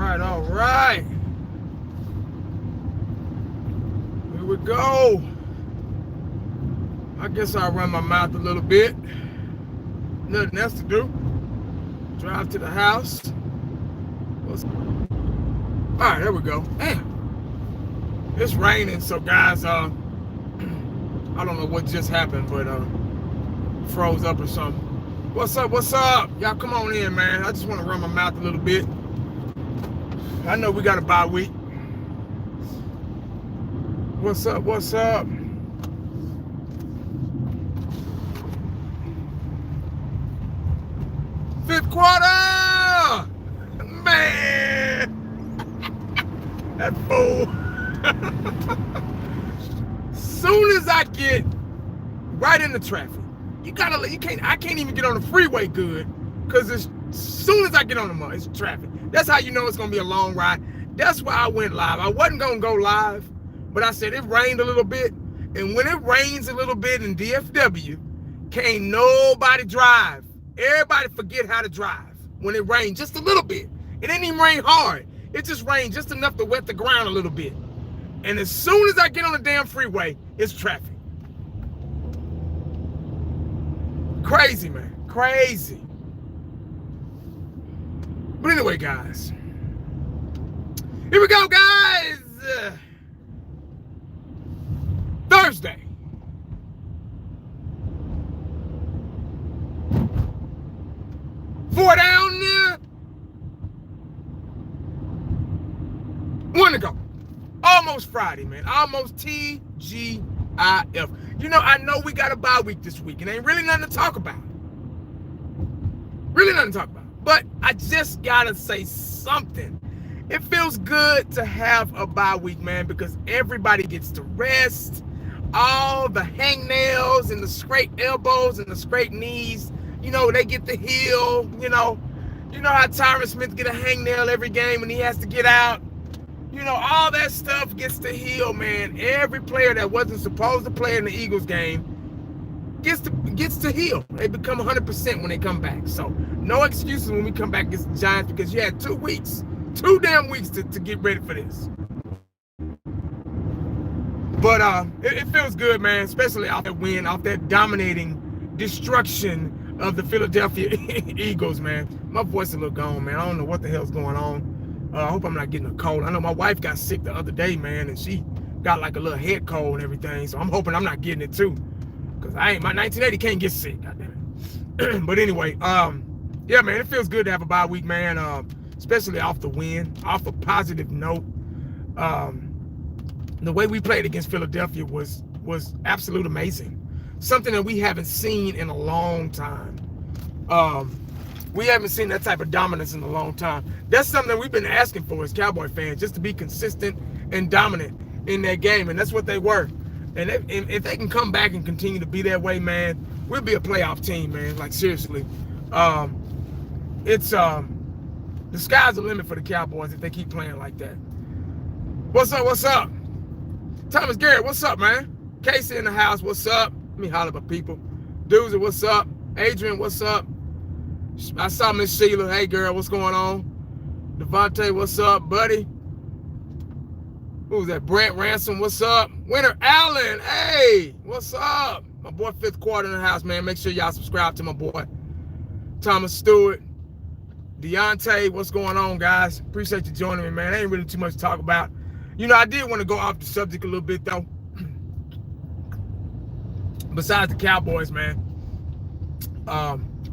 All right. Here we go. I guess I'll run my mouth a little bit. Nothing else to do. Drive to the house. All right, there we go. Damn. It's raining, so guys, I don't know what just happened, but froze up or something. What's up? What's up? Y'all come on in, man. I just want to run my mouth a little bit. I know we got a bye week. What's up? What's up? Fifth quarter! Man! That fool. Soon as I get right into traffic, I can't even get on the freeway good, because as soon as I get on the mud, it's traffic. That's how you know it's gonna be a long ride. That's why I went live. I wasn't gonna go live, but I said it rained a little bit, and when it rains a little bit in DFW, can't nobody drive. Everybody forget how to drive when it rains just a little bit. It didn't even rain hard. It just rained just enough to wet the ground a little bit. And as soon as I get on the damn freeway, it's traffic. Crazy, man. Crazy. But anyway, guys. Here we go, guys. Thursday. Four down there. One to go. Almost Friday, man. Almost TGIF. You know, I know we got a bye week this week, and ain't really nothing to talk about. Really nothing to talk about. But I just gotta say something. It feels good to have a bye week, man, because everybody gets to rest. All the hangnails and the scraped elbows and the scraped knees, you know, they get to heal. You know how Tyron Smith get a hangnail every game when he has to get out. You know, all that stuff gets to heal, man. Every player that wasn't supposed to play in the Eagles game gets to heal. They become 100% when they come back. So no excuses when we come back against the Giants, because you had 2 weeks, 2 damn weeks to get ready for this. But it feels good, man, especially off that win, off that dominating destruction of the Philadelphia Eagles, man. My voice is a little gone, man. I don't know what the hell's going on. I hope I'm not getting a cold. I know my wife got sick the other day, man, and she got like a little head cold and everything. So I'm hoping I'm not getting it too, because my 1980 can't get sick. Goddamn it. But anyway, yeah, man, it feels good to have a bye week, man. Especially off the win, off a positive note. The way we played against Philadelphia was absolute amazing. Something that we haven't seen in a long time. We haven't seen that type of dominance in a long time. That's something that we've been asking for as Cowboy fans, just to be consistent and dominant in that game, and that's what they were. And if they can come back and continue to be that way, man, we'll be a playoff team, man. Like, seriously. It's the sky's the limit for the Cowboys if they keep playing like that. What's up? What's up? Thomas Garrett, what's up, man? Casey in the house, what's up? Let me holler at people. Doozy, what's up? Adrian, what's up? I saw Miss Sheila. Hey, girl, what's going on? Devontae, what's up, buddy? Who's that? Brent Ransom, what's up? Winter Allen, hey, what's up? My boy Fifth Quarter in the house, man. Make sure y'all subscribe to my boy Thomas Stewart. Deontay, what's going on, guys? Appreciate you joining me, man. Ain't really too much to talk about. You know, I did want to go off the subject a little bit, though. Besides the Cowboys, man.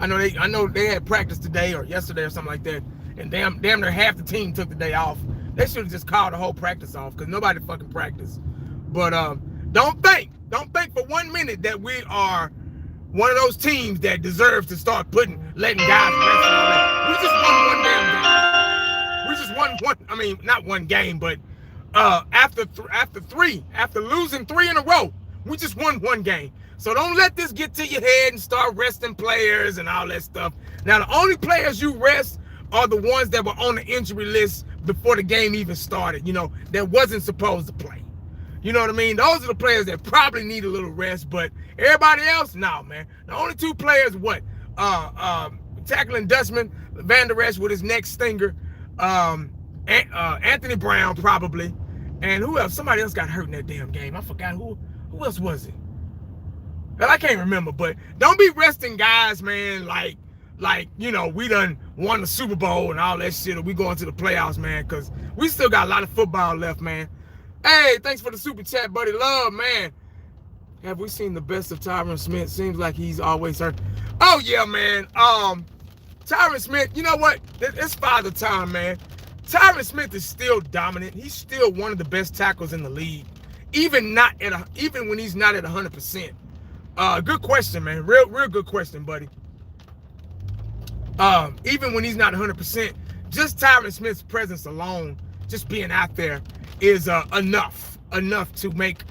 I know they had practice today or yesterday or something like that, and damn near half the team took the day off. They should have just called the whole practice off, because nobody fucking practiced. But don't think for 1 minute that we are one of those teams that deserves to start letting guys rest and all that. We just won one damn game. We just won one. I mean, not one game, but after losing 3 in a row, we just won one game. So don't let this get to your head and start resting players and all that stuff. Now, the only players you rest are the ones that were on the injury list before the game even started, you know, that wasn't supposed to play. You know what I mean? Those are the players that probably need a little rest, but everybody else, no, man. The only 2 players, tackling Dutchman, Van Der Esch with his neck stinger, Anthony Brown probably, and who else? Somebody else got hurt in that damn game. I forgot who else was it. Well, I can't remember, but don't be resting guys, man, like we done won the Super Bowl and all that shit, or we going to the playoffs, man, because we still got a lot of football left, man. Hey, thanks for the super chat, buddy. Love, man. Have we seen the best of Tyron Smith? Seems like he's always hurt. Oh, yeah, man. Tyron Smith, you know what? It's father time, man. Tyron Smith is still dominant. He's still one of the best tackles in the league, even when he's not at 100%. Good question, man. Real good question, buddy. Even when he's not 100%, just Tyron Smith's presence alone, just being out there, is enough to make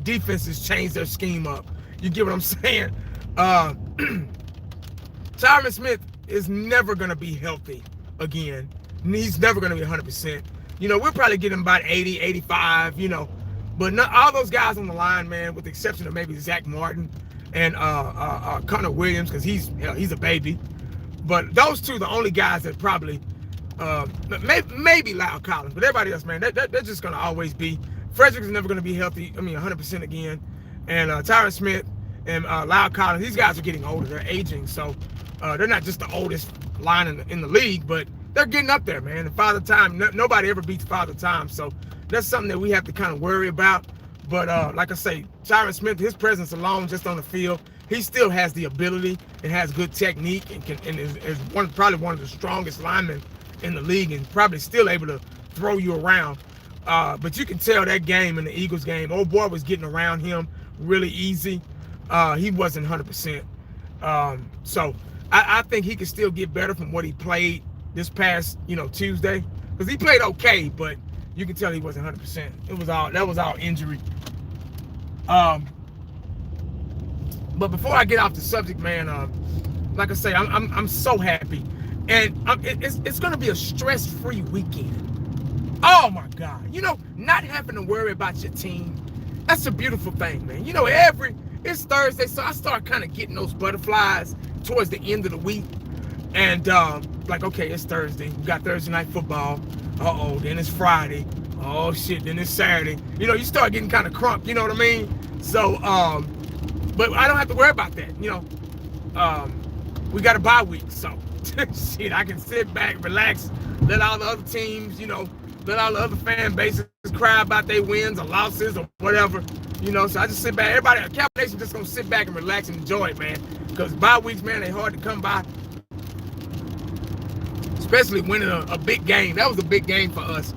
defenses change their scheme up. You get what I'm saying? Tyron Smith is never going to be healthy again. He's never going to be 100%. We'll probably get him about 80, 85, But not all those guys on the line, man, with the exception of maybe Zach Martin and Connor Williams, because he's a baby. But those two, the only guys that probably, maybe Lyle Collins, but everybody else, man, they're just going to always be. Frederick's never going to be healthy, 100% again. And Tyron Smith and Lyle Collins, these guys are getting older. They're aging, so they're not just the oldest line in the league, but they're getting up there, man. And Father Time, nobody ever beats Father Time, so that's something that we have to kind of worry about. But like I say, Tyron Smith, his presence alone just on the field, he still has the ability and has good technique and is probably one of the strongest linemen in the league and probably still able to throw you around. But you can tell that game in the Eagles game, old boy was getting around him really easy. He wasn't 100%. So I think he can still get better from what he played this past, Tuesday. Because he played okay, but you can tell he wasn't 100%. That was all injury. But before I get off the subject, man, like I say, I'm so happy, and it's gonna be a stress-free weekend. Oh my God, not having to worry about your team, that's a beautiful thing, man. It's Thursday, so I start kind of getting those butterflies towards the end of the week, and like, okay, it's Thursday, we got Thursday night football. Then it's Friday. Oh shit, then it's Saturday. You start getting kind of crunk, you know what I mean? So, but I don't have to worry about that, we got a bye week, so shit, I can sit back, relax, let all the other teams, let all the other fan bases cry about their wins or losses or whatever, so I just sit back. Everybody, Cowboys Nation just gonna sit back and relax and enjoy it, man, because bye weeks, man, they hard to come by, especially winning a big game. That was a big game for us.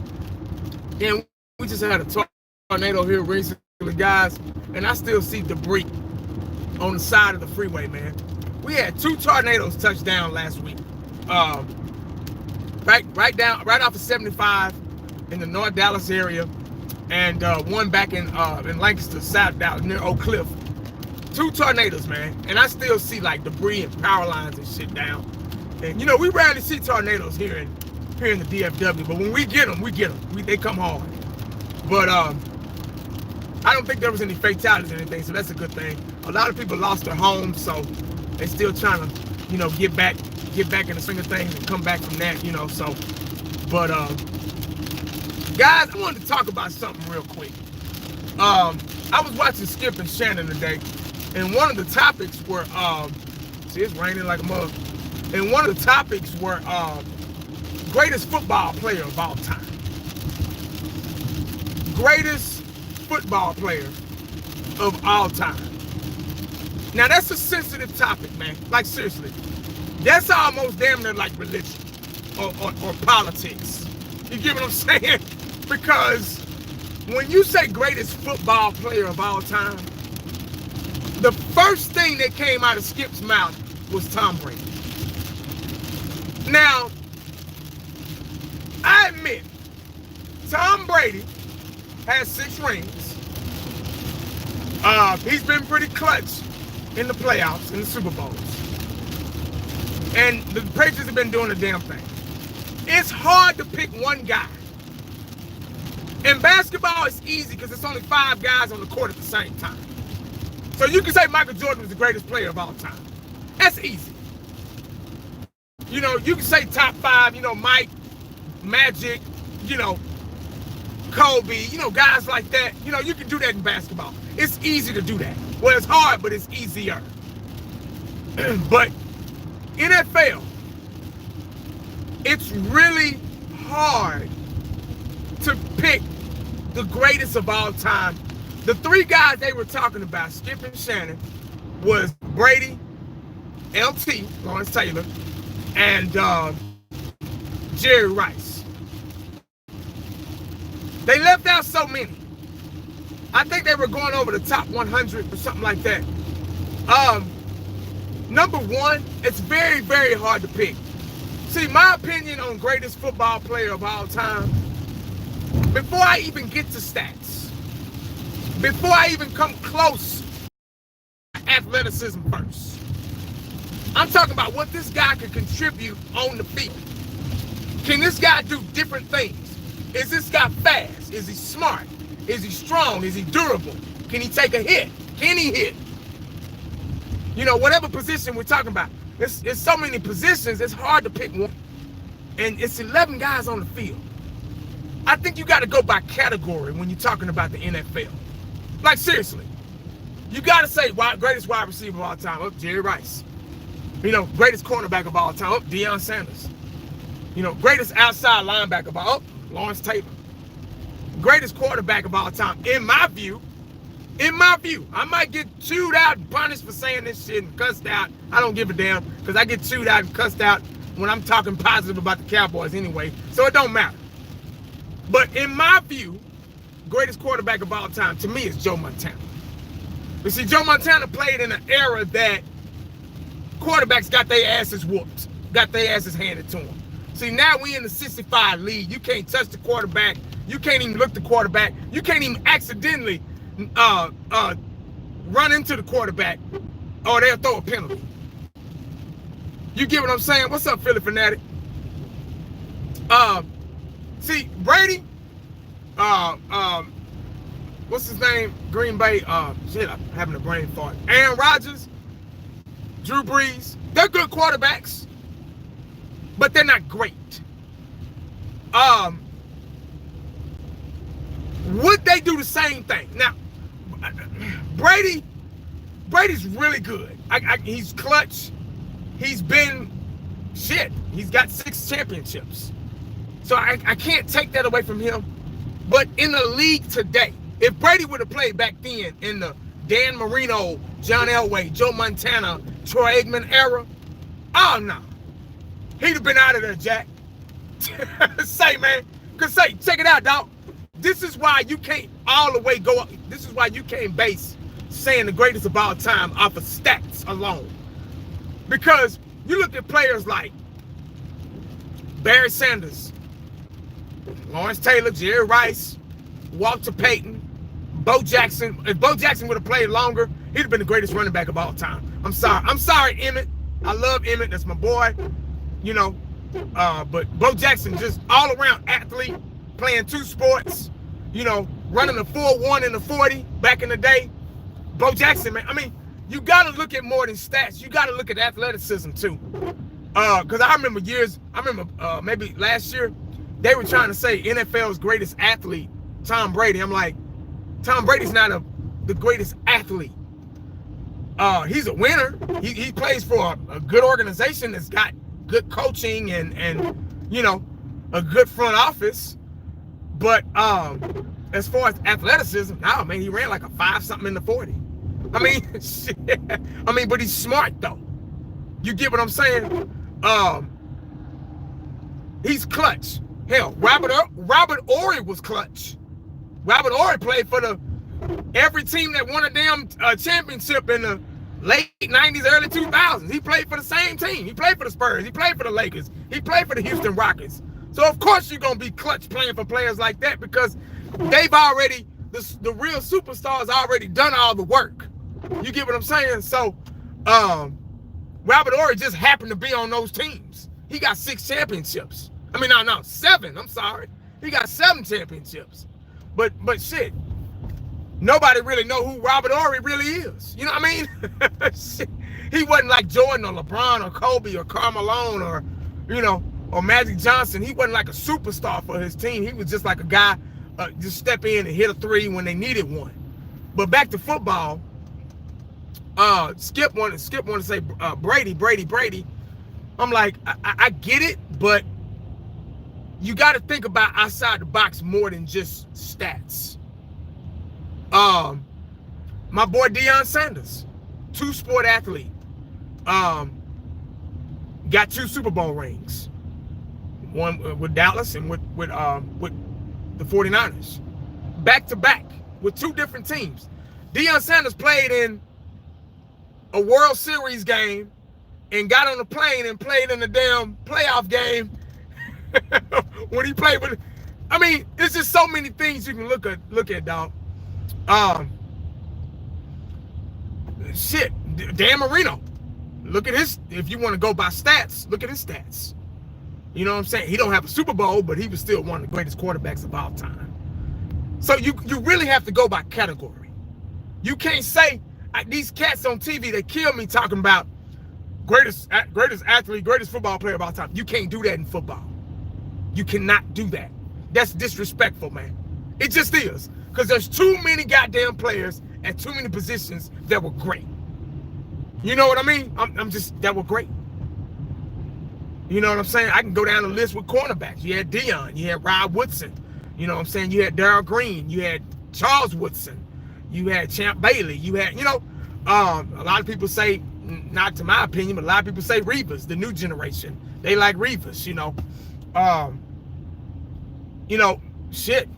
And we just had a tornado here recently, guys, and I still see debris on the side of the freeway, man. We had 2 tornadoes touch down last week. Right off of 75 in the North Dallas area, and one back in Lancaster, South Dallas, near Oak Cliff. 2 tornadoes, man, and I still see like debris and power lines and shit down. And we rarely see tornadoes here in the DFW, but when we get them, they come hard. But I don't think there was any fatalities or anything, so that's a good thing. A lot of people lost their homes, so they're still trying to, get back in the swing of things and come back from that, so. But guys, I wanted to talk about something real quick. I was watching Skip and Shannon today, and one of the topics were, see, it's raining like a mug. And one of the topics were greatest football player of all time. Greatest football player of all time. Now, that's a sensitive topic, man. Like, seriously. That's almost damn near like religion or politics. You get what I'm saying? Because when you say greatest football player of all time, the first thing that came out of Skip's mouth was Tom Brady. Now, I admit, Tom Brady has 6 rings. He's been pretty clutch in the playoffs, in the Super Bowls. And the Patriots have been doing the damn thing. It's hard to pick one guy. In basketball, it's easy because it's only 5 guys on the court at the same time. So you can say Michael Jordan was the greatest player of all time. That's easy. You can say top 5, Mike, Magic, you know, Kobe, you know, guys like that. You know, you can do that in basketball. It's easy to do that. Well, it's hard, but it's easier. But NFL, it's really hard to pick the greatest of all time. The three guys they were talking about, Skip and Shannon, was Brady, LT, Lawrence Taylor, and Jerry Rice. They left out so many. I think they were going over the top 100 or something like that. Number one, it's very, very hard to pick. See, my opinion on greatest football player of all time, before I even get to stats, before I even come close to athleticism first, I'm talking about what this guy can contribute on the field. Can this guy do different things? Is this guy fast? Is he smart? Is he strong? Is he durable? Can he take a hit? Can he hit? You know, whatever position we're talking about. It's so many positions, it's hard to pick one. And it's 11 guys on the field. I think you got to go by category when you're talking about the NFL. Like, seriously. You got to say, greatest wide receiver of all time, up Jerry Rice. You know, greatest cornerback of all time, up Deion Sanders. You know, greatest outside linebacker of all, up Lawrence Taylor. Greatest quarterback of all time, in my view, I might get chewed out and punished for saying this shit and cussed out. I don't give a damn, because I get chewed out and cussed out when I'm talking positive about the Cowboys anyway, so it don't matter. But in my view, greatest quarterback of all time, to me, is Joe Montana. You see, Joe Montana played in an era that quarterbacks got their asses whooped, got their asses handed to them. See, now we in the 65 league. You can't touch the quarterback. You can't even look the quarterback. You can't even accidentally run into the quarterback, or they'll throw a penalty. You get what I'm saying? What's up, Philly Fanatic? See, Brady, what's his name? Green Bay, shit, I'm having a brain fart. Aaron Rodgers, Drew Brees, they're good quarterbacks, but they're not great. Would they do the same thing? Now, Brady's really good. He's clutch. He's been shit. He's got 6 championships. So I can't take that away from him. But in the league today, if Brady would have played back then in the Dan Marino, John Elway, Joe Montana, Troy Aikman era, oh no. He'd have been out of there, Jack. Say, man. Because say, check it out, dog. This is why you can't all the way go up. This is why you can't base saying the greatest of all time off of stats alone. Because you look at players like Barry Sanders, Lawrence Taylor, Jerry Rice, Walter Payton, Bo Jackson. If Bo Jackson would have played longer, he'd have been the greatest running back of all time. I'm sorry, Emmett. I love Emmett. That's my boy. You know, but Bo Jackson, just all around athlete, playing 2 sports, you know, running the 4.1 and the 40 back in the day. Bo Jackson, man. I mean, you got to look at more than stats. You got to look at athleticism too. Because I remember maybe last year, they were trying to say NFL's greatest athlete, Tom Brady. I'm like, Tom Brady's not the greatest athlete. He's a winner. He plays for a good organization that's got good coaching and you know, a good front office. But as far as athleticism, no, man, he ran like a 5-something in the 40. I mean, shit. I mean, but he's smart though. You get what I'm saying? He's clutch. Hell, Robert Ory was clutch. Robert Ory played for every team that won a damn championship in the late 90s, early 2000s. He played for the same team. He played for the Spurs. He played for the Lakers. He played for the Houston Rockets. So of course you're gonna be clutch playing for players like that, because they've already, the real superstars already done all the work. You get what I'm saying? So Robert Ory just happened to be on those teams. He got 6 championships. I mean, no, 7. I'm sorry. He got 7 championships. But shit, nobody really know who Robert Ory really is. You know what I mean? Shit. He wasn't like Jordan or LeBron or Kobe or Karl Malone or, you know, or Magic Johnson, he wasn't like a superstar for his team. He was just like a guy just step in and hit a three when they needed one. But back to football, Skip wanted to say Brady. I'm like, I get it, but you got to think about outside the box more than just stats. My boy Deion Sanders, two-sport athlete, got 2 Super Bowl rings, one with Dallas and with the 49ers, back to back with 2 different teams. Deion Sanders played in a World Series game and got on a plane and played in the damn playoff game when he played with. I mean, it's just so many things you can look at, dog. Shit, Dan Marino. Look at his. If you want to go by stats, look at his stats. You know what I'm saying? He don't have a Super Bowl, but he was still one of the greatest quarterbacks of all time. So you really have to go by category. You can't say these cats on TV, they kill me talking about greatest athlete, greatest football player of all time. You can't do that in football. You cannot do that. That's disrespectful, man. It just is. Because there's too many goddamn players at too many positions that were great. You know what I mean? That were great. You know what I'm saying? I can go down the list with cornerbacks. You had Deion, you had Rod Woodson. You know what I'm saying? You had Darrell Green, you had Charles Woodson, you had Champ Bailey, you had, a lot of people say, not to my opinion, but a lot of people say Reavers, the new generation. They like Reavers, shit.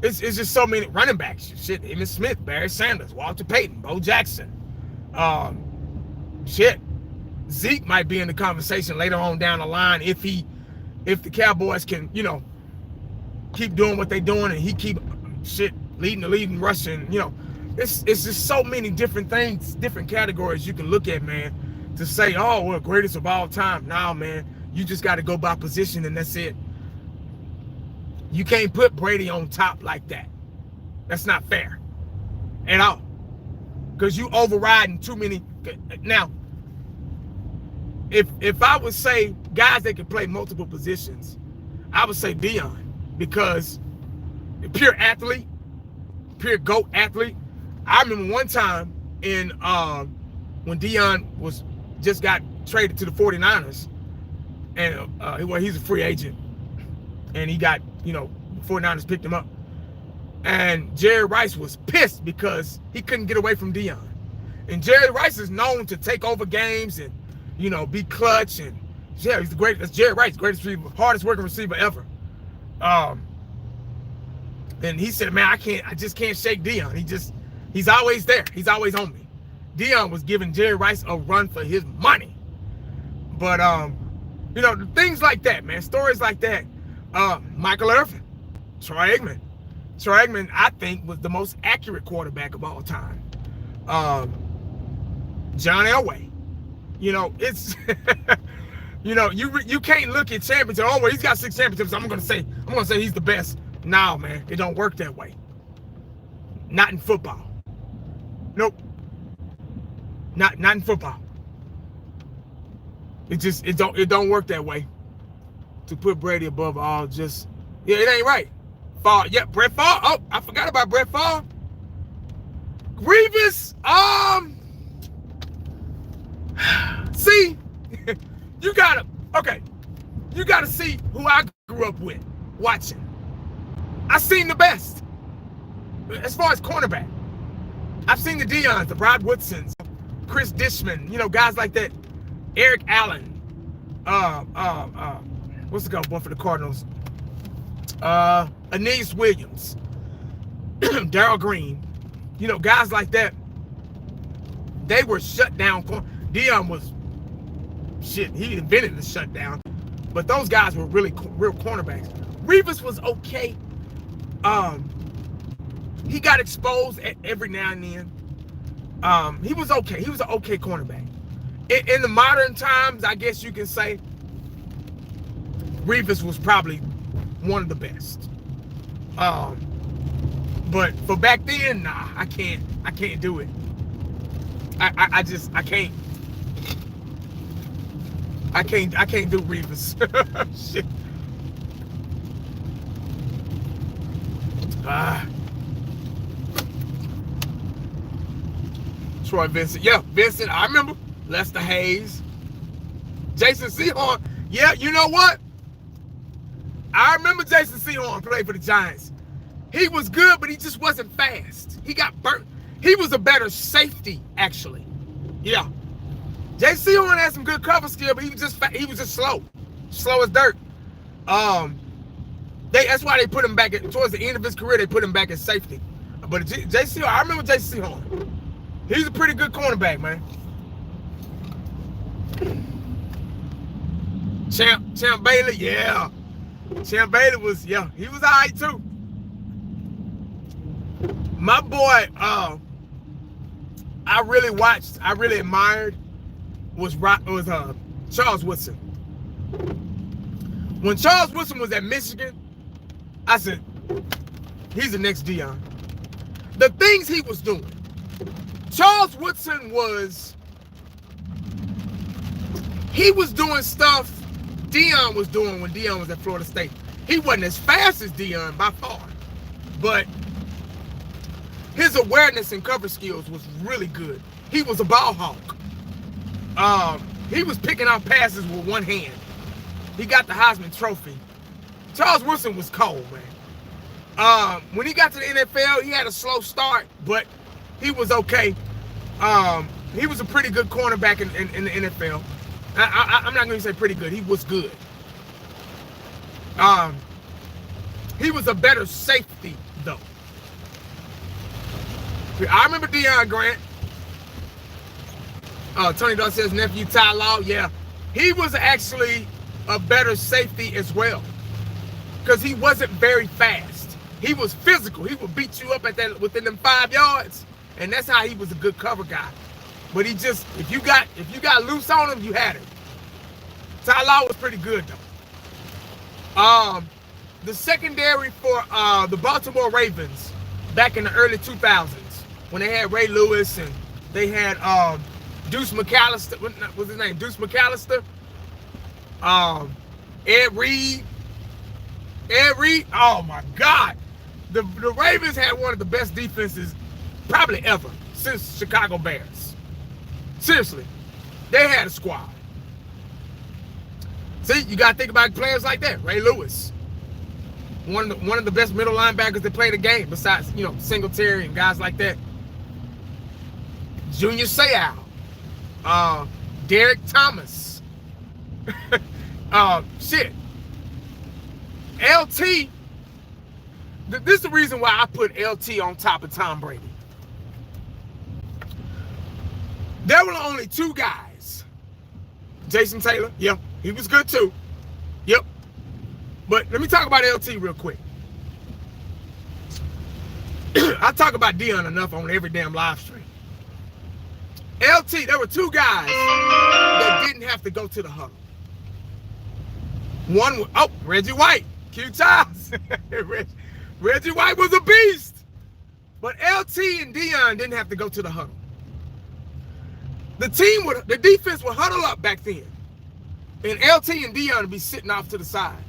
It's just so many running backs. Shit, Emmitt Smith, Barry Sanders, Walter Payton, Bo Jackson. Zeke might be in the conversation later on down the line if the Cowboys can, keep doing what they're doing and he keep leading the lead in rushing. It's just so many different things, different categories you can look at, man, to say, oh, well, greatest of all time. Nah, man, you just got to go by position and that's it. You can't put Brady on top like that. That's not fair at all. Because you overriding too many. Now, if I would say guys that can play multiple positions, I would say Deion, because pure athlete, pure GOAT athlete. I remember one time when Deion just got traded to the 49ers, and he's a free agent, and he got, the 49ers picked him up. And Jerry Rice was pissed because he couldn't get away from Deion. And Jerry Rice is known to take over games and, be clutch. And yeah, he's the greatest. That's Jerry Rice, greatest receiver, hardest working receiver ever. And he said, man, I just can't shake Deion. He's always there. He's always on me. Deion was giving Jerry Rice a run for his money. But, things like that, man, stories like that. Michael Irvin, Troy Aikman. Troy Aikman, I think, was the most accurate quarterback of all time. John Elway. It's you can't look at championships. Oh, well, he's got 6 championships. I'm gonna say he's the best. No, man, it don't work that way. Not in football. Nope. Not in football. It don't work that way. To put Brady above all, it ain't right. Favre, yeah, Brett Favre. Oh, I forgot about Brett Favre. Grievous. See, you gotta see who I grew up with watching. I seen the best as far as cornerback. I've seen the Deions, the Rod Woodsons, Chris Dishman, guys like that. Eric Allen. What's the guy born for the Cardinals? Aeneas Williams, Darrell Green, guys like that. They were shut down. Deion was he invented the shutdown, but those guys were really real cornerbacks. Revis was okay. He got exposed every now and then. He was okay. He was an okay cornerback. In the modern times, I guess you can say Revis was probably one of the best. But for back then, nah, I can't do it. I can't. I can't do Revis. Shit. Troy Vincent. Yeah, Vincent, I remember. Lester Hayes. Jason Sehorn. Yeah, you know what? I remember Jason Sehorn played for the Giants. He was good, but he just wasn't fast. He got burnt. He was a better safety, actually. Yeah. Jason Sehorn had some good cover skill, but he was just slow. Slow as dirt. That's why they put him back towards the end of his career, they put him back at safety. But Jason Sehorn, I remember Jason Sehorn. He's a pretty good cornerback, man. Champ Bailey, yeah. Champ Bailey was, yeah, he was all right too. My boy, I really admired was Charles Woodson. When Charles Woodson was at Michigan, I said, he's the next Deion. The things he was doing. Charles Woodson was doing stuff Deion was doing when Deion was at Florida State. He wasn't as fast as Deion by far, but his awareness and cover skills was really good. He was a ball hawk. He was picking out passes with one hand. He got the Heisman Trophy. Charles Woodson was cold, man. When he got to the NFL, he had a slow start, but he was okay. He was a pretty good cornerback in the NFL. I'm not going to say pretty good. He was good. He was a better safety, though. I remember Deion Grant. Tony Dorsey's nephew, Ty Law. Yeah, he was actually a better safety as well because he wasn't very fast. He was physical. He would beat you up within them 5 yards, and that's how he was a good cover guy. But he just, if you got loose on him, you had him. Ty Law was pretty good though. The secondary for the Baltimore Ravens back in the early 2000s when they had Ray Lewis and they had Deuce McAllister. What was his name? Deuce McAllister. Ed Reed. Oh my God. The Ravens had one of the best defenses probably ever since Chicago Bears. Seriously, they had a squad. See, you got to think about players like that. Ray Lewis, one of the best middle linebackers that played the game, besides Singletary and guys like that. Junior Seau, Derek Thomas, shit. LT. This is the reason why I put LT on top of Tom Brady. There were only two guys. Jason Taylor, yeah, he was good too. Yep. But let me talk about LT real quick. I talk about Deion enough on every damn live stream. LT, there were two guys that didn't have to go to the huddle. One was, Reggie White, Q Charles. Reggie White was a beast. But LT and Deion didn't have to go to the huddle. The defense would huddle up back then. And LT and Deion would be sitting off to the side.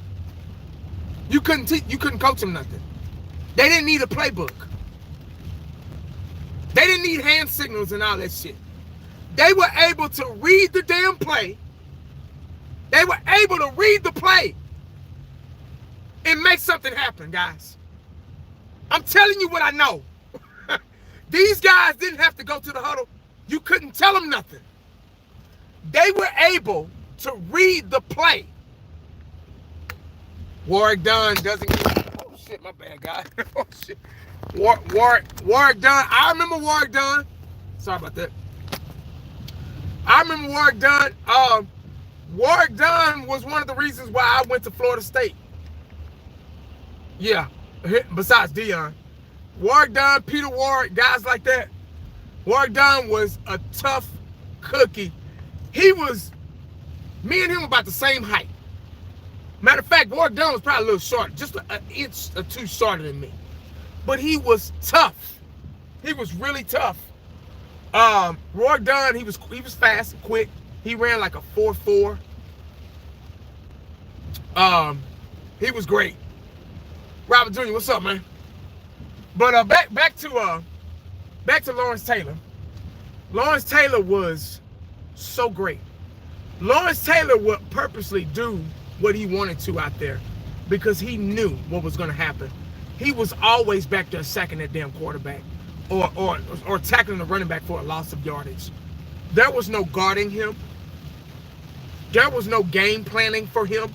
You couldn't coach them nothing. They didn't need a playbook. They didn't need hand signals and all that shit. They were able to read the damn play. They were able to read the play and make something happen, guys. I'm telling you what I know. These guys didn't have to go to the huddle. You couldn't tell them nothing. They were able to read the play. Warwick Dunn doesn't get... Oh, shit, my bad, guy. Oh, shit. Warwick Dunn. I remember Warwick Dunn. Sorry about that. I remember Warwick Dunn. Warwick Dunn was one of the reasons why I went to Florida State. Yeah, besides Deion. Warwick Dunn, Peter Warwick, guys like that. Warwick Dunn was a tough cookie. Me and him were about the same height. Matter of fact, Warwick Dunn was probably a little short, just an inch or two shorter than me. But he was tough. He was really tough. Warwick Dunn, he was fast and quick. He ran like a 4.4. He was great. Robert Jr., what's up, man? But back to Lawrence Taylor. Lawrence Taylor was so great. Lawrence Taylor would purposely do what he wanted to out there because he knew what was going to happen. He was always back there sacking that damn quarterback or tackling the running back for a loss of yardage. There was no guarding him. There was no game planning for him.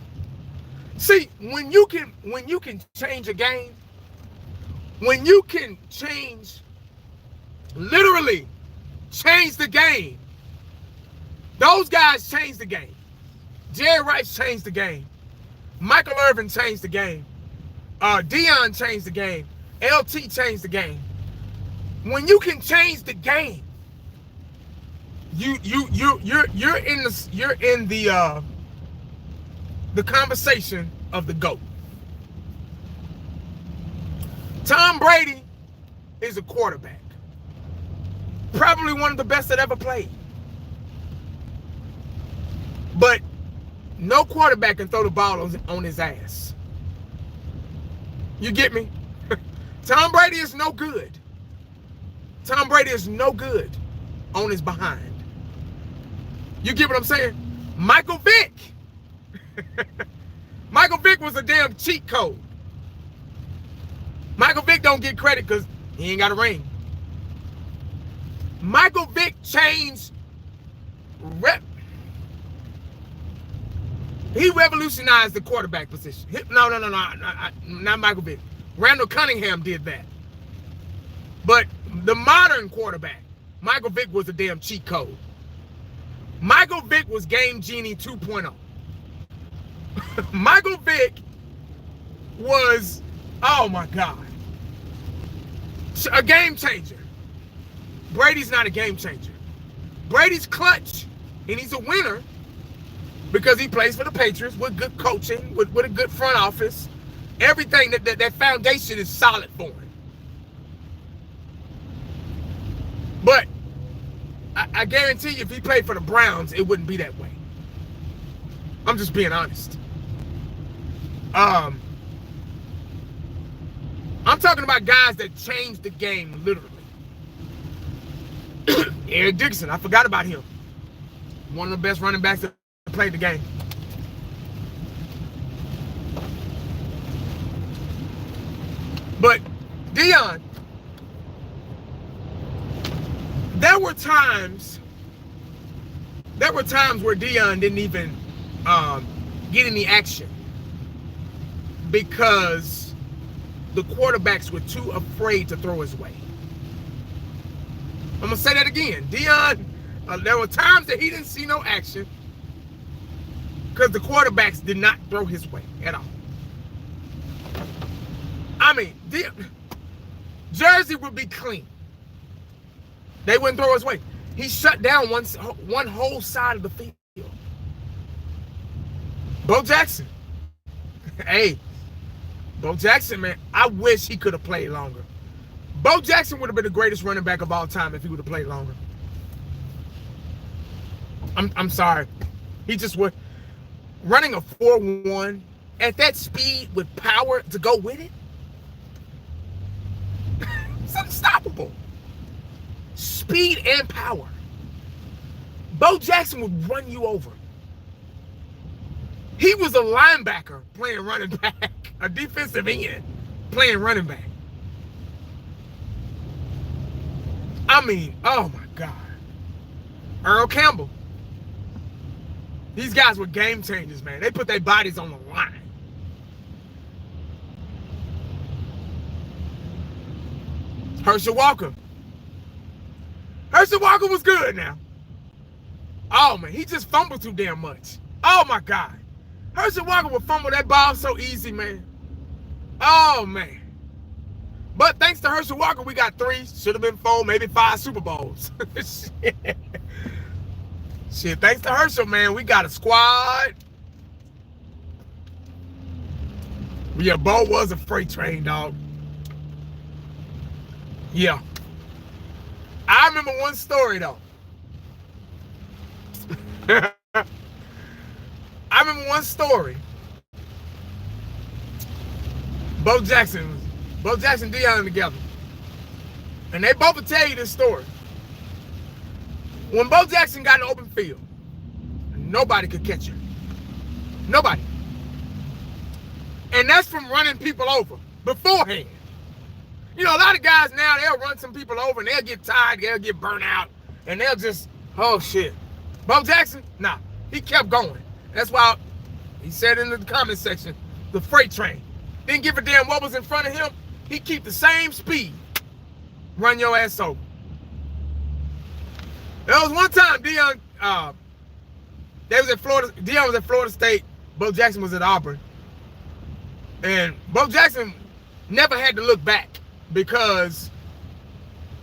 See, when you can change a game, when you can literally change the game, those guys changed the game. Jerry Rice changed the game. Michael Irvin changed the game. Deion changed the game. LT changed the game. When you can change the game, you're in the conversation of the GOAT. Tom Brady is a quarterback. Probably one of the best that ever played. But no quarterback can throw the ball on his ass. You get me? Tom Brady is no good. Tom Brady is no good on his behind. You get what I'm saying? Michael Vick. Michael Vick was a damn cheat code. Michael Vick don't get credit because he ain't got a ring. Michael Vick changed he revolutionized the quarterback position. No, not Michael Vick. Randall Cunningham did that. But the modern quarterback, Michael Vick was a damn cheat code. Michael Vick was Game Genie 2.0. Michael Vick was, oh my God, a game changer. Brady's not a game changer. Brady's clutch, and he's a winner because he plays for the Patriots with good coaching, with a good front office. Everything, that foundation is solid for him. But I guarantee you, if he played for the Browns, it wouldn't be that way. I'm just being honest. I'm talking about guys that changed the game, literally. Eric Dixon, I forgot about him. One of the best running backs that played the game. But Deion, there were times where Deion didn't even get any action because the quarterbacks were too afraid to throw his way. I'm gonna say that again. Deion, there were times that he didn't see no action because the quarterbacks did not throw his way at all. I mean, Jersey would be clean. They wouldn't throw his way. He shut down one whole side of the field. Bo Jackson. Hey, Bo Jackson, man, I wish he could have played longer. Bo Jackson would have been the greatest running back of all time if he would have played longer. I'm sorry. He just would. Running a 4.1 at that speed with power to go with it, it's unstoppable. Speed and power. Bo Jackson would run you over. He was a linebacker playing running back, a defensive end playing running back. I mean, oh my God. Earl Campbell. These guys were game changers, man. They put their bodies on the line. Herschel Walker. Herschel Walker was good now. Oh, man, he just fumbled too damn much. Oh, my God. Herschel Walker would fumble that ball so easy, man. Oh, man. But thanks to Herschel Walker, we got 3, should have been 4, maybe 5 Super Bowls. Shit, thanks to Herschel, man, we got a squad. Yeah, Bo was a freight train, dog. Yeah. I remember one story, though. I remember one story Bo Jackson and Deion together. And they both will tell you this story. When Bo Jackson got in the open field, nobody could catch him. Nobody. And that's from running people over beforehand. You know, a lot of guys now, they'll run some people over and they'll get tired, they'll get burnt out, and they'll just, oh shit. Bo Jackson, nah, he kept going. That's why he said in the comment section, the freight train. Didn't give a damn what was in front of him. He keep the same speed. Run your ass over. There was one time Deion was at Florida State, Bo Jackson was at Auburn. And Bo Jackson never had to look back because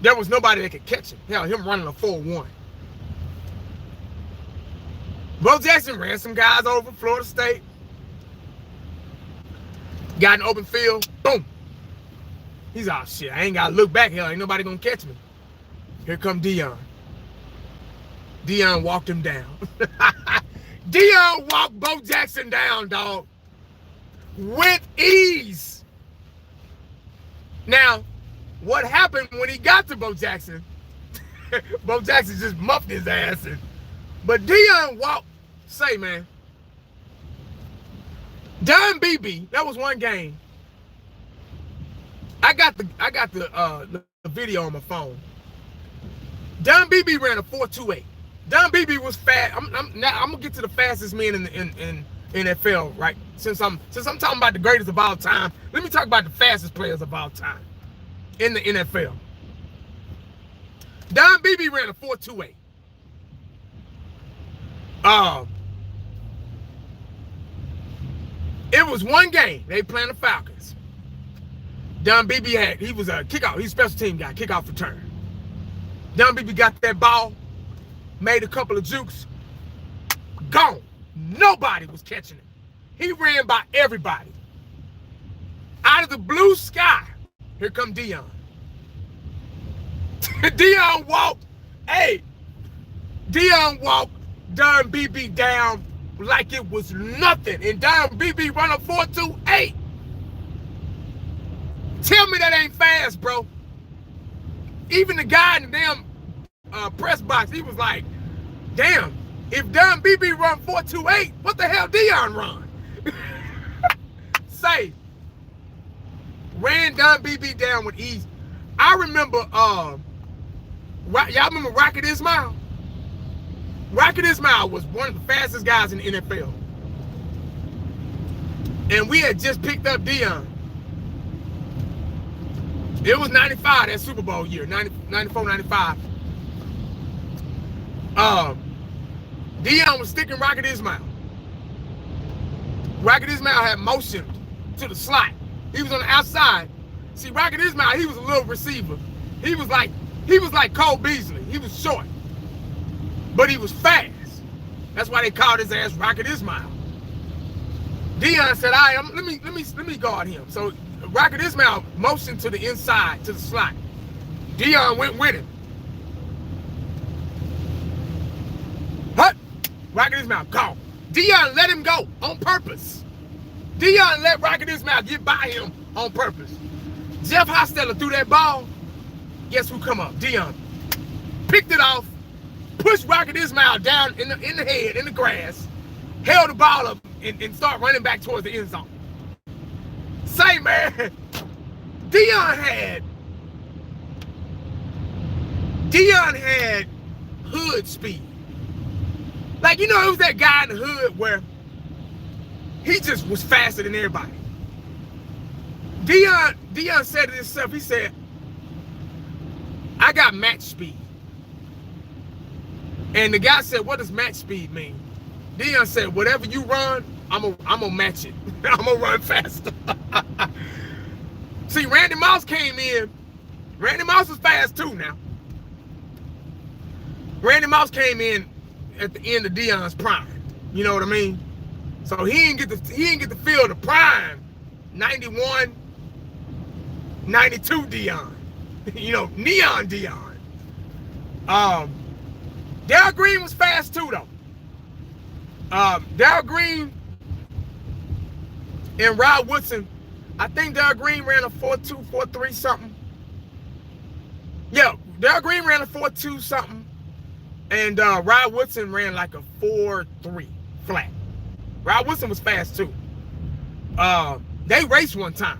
there was nobody that could catch him. Hell, him running a 4-1. Bo Jackson ran some guys over Florida State. Got in open field. Boom. He's all shit. I ain't got to look back. Hell, ain't nobody going to catch me. Here come Deion. Deion walked him down. Deion walked Bo Jackson down, dog. With ease. Now, what happened when he got to Bo Jackson? Bo Jackson just muffed his ass. But Deion walked. Say, man. Don BB, that was one game. I got the video on my phone. Don BB ran a 4.28. Don BB was fast. I'm gonna get to the fastest man in NFL, right? Since I'm talking about the greatest of all time, let me talk about the fastest players of all time in the NFL. Don BB ran a 4.28. It was one game. They playing the Falcons. Don BB he was a kickoff. He's a special team guy, kickoff return. Don BB got that ball, made a couple of jukes, gone. Nobody was catching it. He ran by everybody. Out of the blue sky, here come Deion. Deion walked Don BB down like it was nothing. And Don BB run a 4.28. Tell me that ain't fast, bro. Even the guy in the damn press box, he was like, damn, if Don BB run 4.28, what the hell Deion run? Say, ran Don BB down with ease. I remember, y'all remember Rocket Ismail? Rocket Ismail was one of the fastest guys in the NFL. And we had just picked up Deion. It was 95, that Super Bowl year, 94, 95. Deion was sticking Rocket Ismail. Rocket Ismail had motion to the slot. He was on the outside. See, Rocket Ismail, he was a little receiver. He was like Cole Beasley. He was short, but he was fast. That's why they called his ass Rocket Ismail. Deion said, "All right, let me guard him." So Rocket Ismail motioned to the inside, to the slot. Deion went with him. Hut! Rocket Ismail gone. Deion let him go on purpose. Deion let Rocket Ismail get by him on purpose. Jeff Hostetler threw that ball. Guess who come up? Deion picked it off, pushed Rocket Ismail down in the head, in the grass, held the ball up, and start running back towards the end zone. Say, man, Deion had hood speed. Like, you know, it was that guy in the hood where he just was faster than everybody. Deion said it himself. He said, I got match speed. And the guy said, what does match speed mean? Deion said, whatever you run, I'm gonna match it. I'm gonna run faster. See, Randy Moss came in. Randy Moss was fast too now. Randy Moss came in at the end of Deion's prime. You know what I mean? So he didn't get to feel the prime 91, 92 Deion. You know, neon Deion. Darryl Green was fast too though. Darryl Green and Rod Woodson, I think Darrell Green ran a 4.2, 4.3 something. Yeah, Darrell Green ran a 4.2 something. And Rod Woodson ran like a 4.3 flat. Rod Woodson was fast too. They raced one time.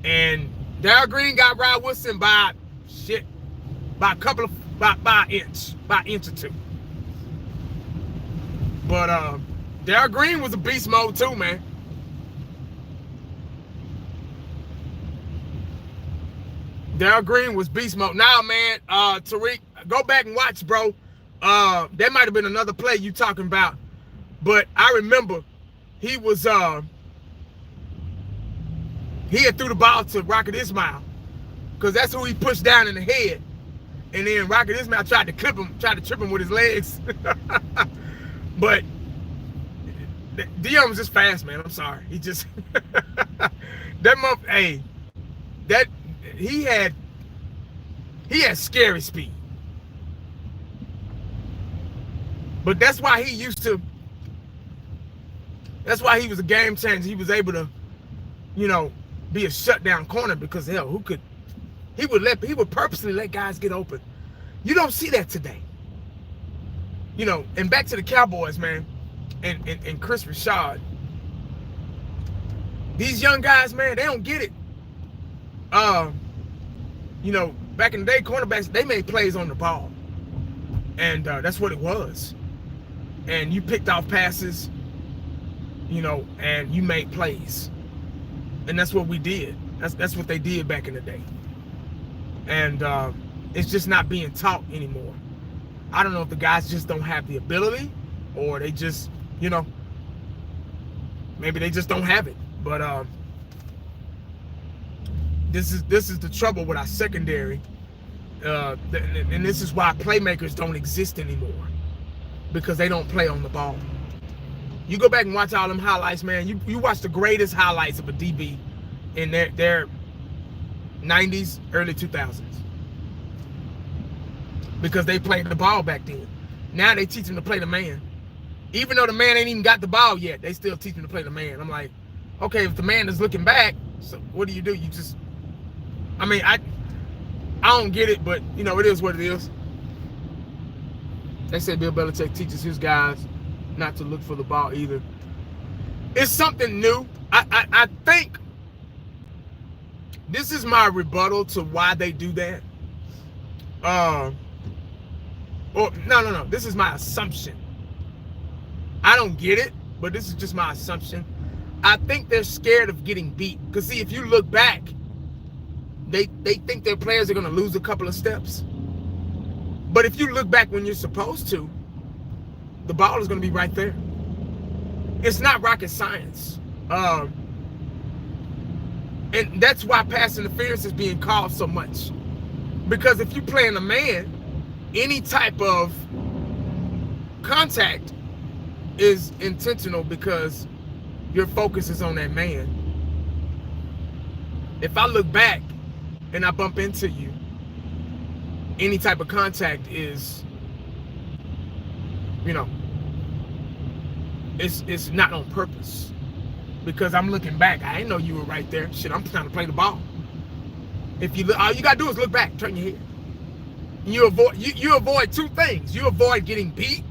And Darrell Green got Rod Woodson by a couple of, by an inch or two. But Darrell Green was a beast mode too, man. Darrell Green was beast mode. Now, man, Tariq, go back and watch, bro. That might have been another play you talking about. But I remember he was he had threw the ball to Rocket Ismail, because that's who he pushed down in the head. And then Rocket Ismail tried to trip him with his legs. But Dion was just fast, man. I'm sorry. He just he had scary speed. But that's why he was a game changer. He was able to, be a shutdown corner, because hell, he would purposely let guys get open. You don't see that today. And back to the Cowboys, man, and Chris Rashad. These young guys, man, they don't get it. Back in the day, cornerbacks, they made plays on the ball. And that's what it was. And you picked off passes, and you made plays. And that's what we did. That's what they did back in the day. And it's just not being taught anymore. I don't know if the guys just don't have the ability, or they just, maybe they just don't have it. But this is the trouble with our secondary. And this is why playmakers don't exist anymore, because they don't play on the ball. You go back and watch all them highlights, man. You watch the greatest highlights of a DB in their 90s, early 2000s, because they played the ball back then. Now they teach them to play the man. Even though the man ain't even got the ball yet, they still teach them to play the man. I'm like, okay, if the man is looking back, so what do? You just, I don't get it, but it is what it is. They say Bill Belichick teaches his guys not to look for the ball either. It's something new. I think this is my rebuttal to why they do that. No. This is my assumption. I don't get it, but this is just my assumption. I think they're scared of getting beat. Because, see, if you look back, they think their players are going to lose a couple of steps. But if you look back when you're supposed to, the ball is going to be right there. It's not rocket science. And that's why pass interference is being called so much. Because if you're playing a man, any type of contact is intentional, because your focus is on that man. If I look back and I bump into you, any type of contact is, it's not on purpose, because I'm looking back. I didn't know you were right there. Shit, I'm trying to play the ball. If you look, all you gotta do is look back, turn your head. You avoid two things. You avoid getting beat,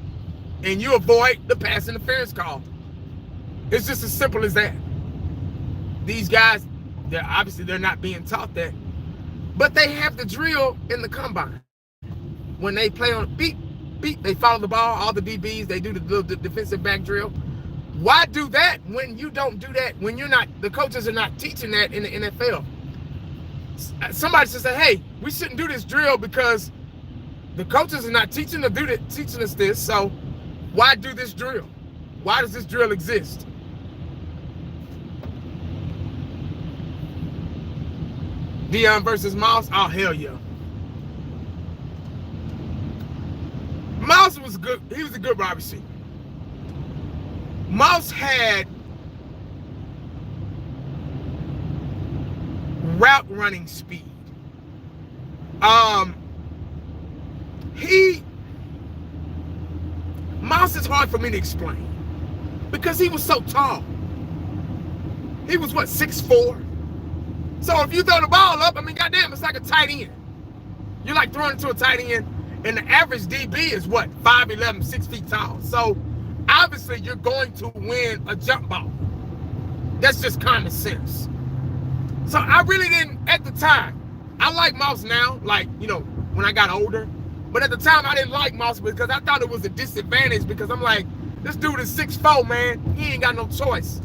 and you avoid the pass interference call. It's just as simple as that. These guys, they're not being taught that, but they have the drill in the combine. When they play on beat, they follow the ball. All the DBs, they do the defensive back drill. Why do that when you don't do that? When the coaches are not teaching that in the NFL. Somebody should say, hey, we shouldn't do this drill because the coaches are not teaching us this. So why do this drill? Why does this drill exist? Dion versus Moss? Oh, hell yeah. Moss was good. He was a good wide receiver. Moss had route running speed. Moss is hard for me to explain, because he was so tall. He was what, 6'4"? So if you throw the ball up, I mean, goddamn, it's like a tight end. You're like throwing it to a tight end, and the average DB is what, 5'11", 6 feet tall. So obviously you're going to win a jump ball. That's just common sense. So I really didn't, at the time, I like Moss now, like, you know, when I got older. But at the time, I didn't like Moss because I thought it was a disadvantage because I'm like, this dude is 6'4", man. He ain't got no choice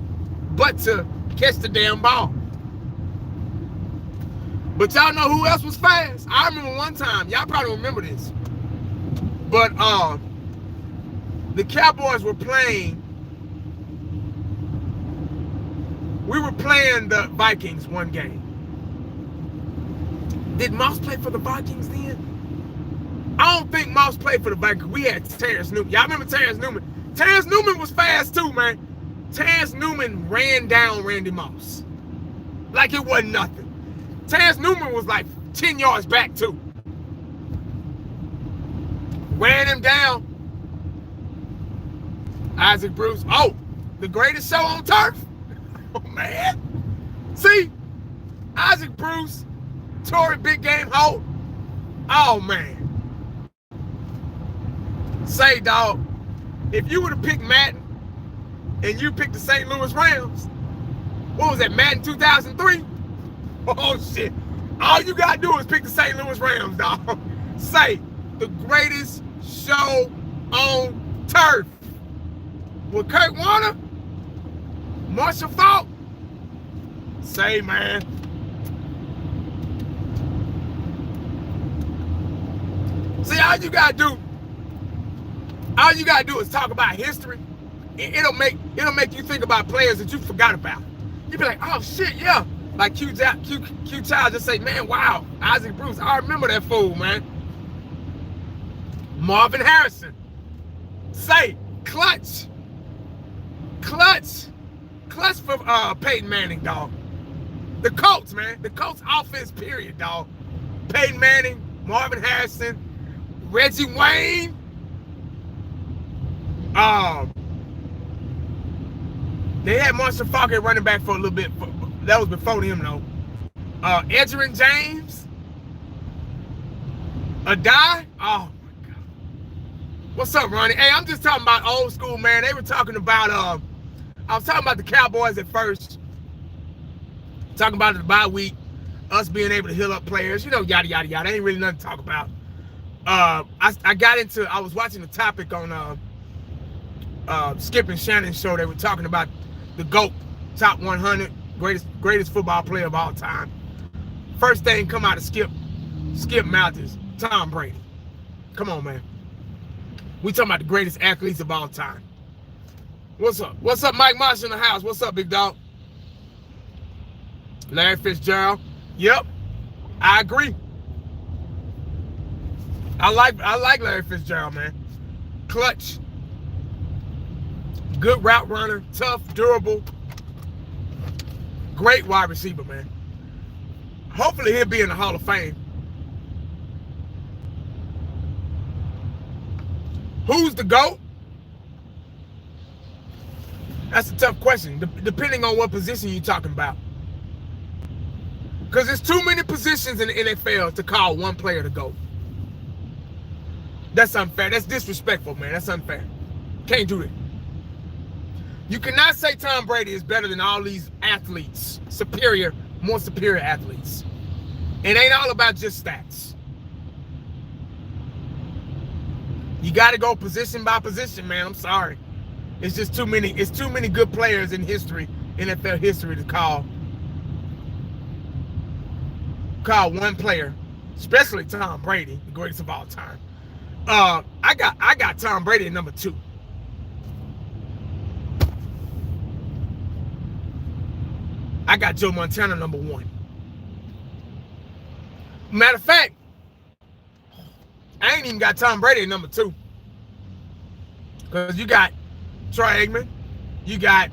but to catch the damn ball. But y'all know who else was fast? I remember one time, y'all probably remember this. But the Cowboys were playing, we were playing the Vikings one game. Did Moss play for the Vikings then? I don't think Moss played for the Vikings. We had Terrence Newman. Y'all remember Terrence Newman? Terrence Newman was fast too, man. Terrence Newman ran down Randy Moss like it wasn't nothing. Terrence Newman was like 10 yards back too. Ran him down. Isaac Bruce. Oh, the greatest show on turf. Oh, man. See? Isaac Bruce, Torrey Big Game Holt. Oh, man. Say, dog, if you would have picked Madden and you picked the St. Louis Rams, what was that, Madden 2003? Oh, shit. All you got to do is pick the St. Louis Rams, dog. Say, the greatest show on turf. With Kurt Warner, Marshall Faulk. Say, man. See, all you gotta do is talk about history. It'll make you think about players that you forgot about. You be like, oh shit, yeah. Like Q Child just say, man, wow, Isaac Bruce, I remember that fool, man. Marvin Harrison. Say, clutch for Peyton Manning, dog. The Colts, man. The Colts offense, period, dog. Peyton Manning, Marvin Harrison, Reggie Wayne. They had Marshall Faulk at running back for a little bit. That was before him, though. Edgerrin James. Adai. Oh, my God. What's up, Ronnie? Hey, I'm just talking about old school, man. They were talking about, I was talking about the Cowboys at first. Talking about the bye week. Us being able to heal up players. You know, yada, yada, yada. Ain't really nothing to talk about. I was watching the topic on Skip and Shannon's show. They were talking about the GOAT, top 100 greatest football player of all time. First thing come out of Skip mouth is Tom Brady. Come on, man. We talking about the greatest athletes of all time. What's up? What's up, Mike Marsh in the house? What's up, big dog? Larry Fitzgerald. Yep, I agree. I like Larry Fitzgerald, man. Clutch. Good route runner. Tough, durable. Great wide receiver, man. Hopefully he'll be in the Hall of Fame. Who's the GOAT? That's a tough question, depending on what position you're talking about. Because there's too many positions in the NFL to call one player the GOAT. That's unfair. That's disrespectful, man. That's unfair. Can't do that. You cannot say Tom Brady is better than all these athletes, more superior athletes. It ain't all about just stats. You got to go position by position, man. I'm sorry. It's just too many. It's too many good players in history, NFL history, to call one player, especially Tom Brady, the greatest of all time. I got Tom Brady at number 2. I got Joe Montana number 1. Matter of fact, I ain't even got Tom Brady at number 2. Because you got Troy Aikman, you got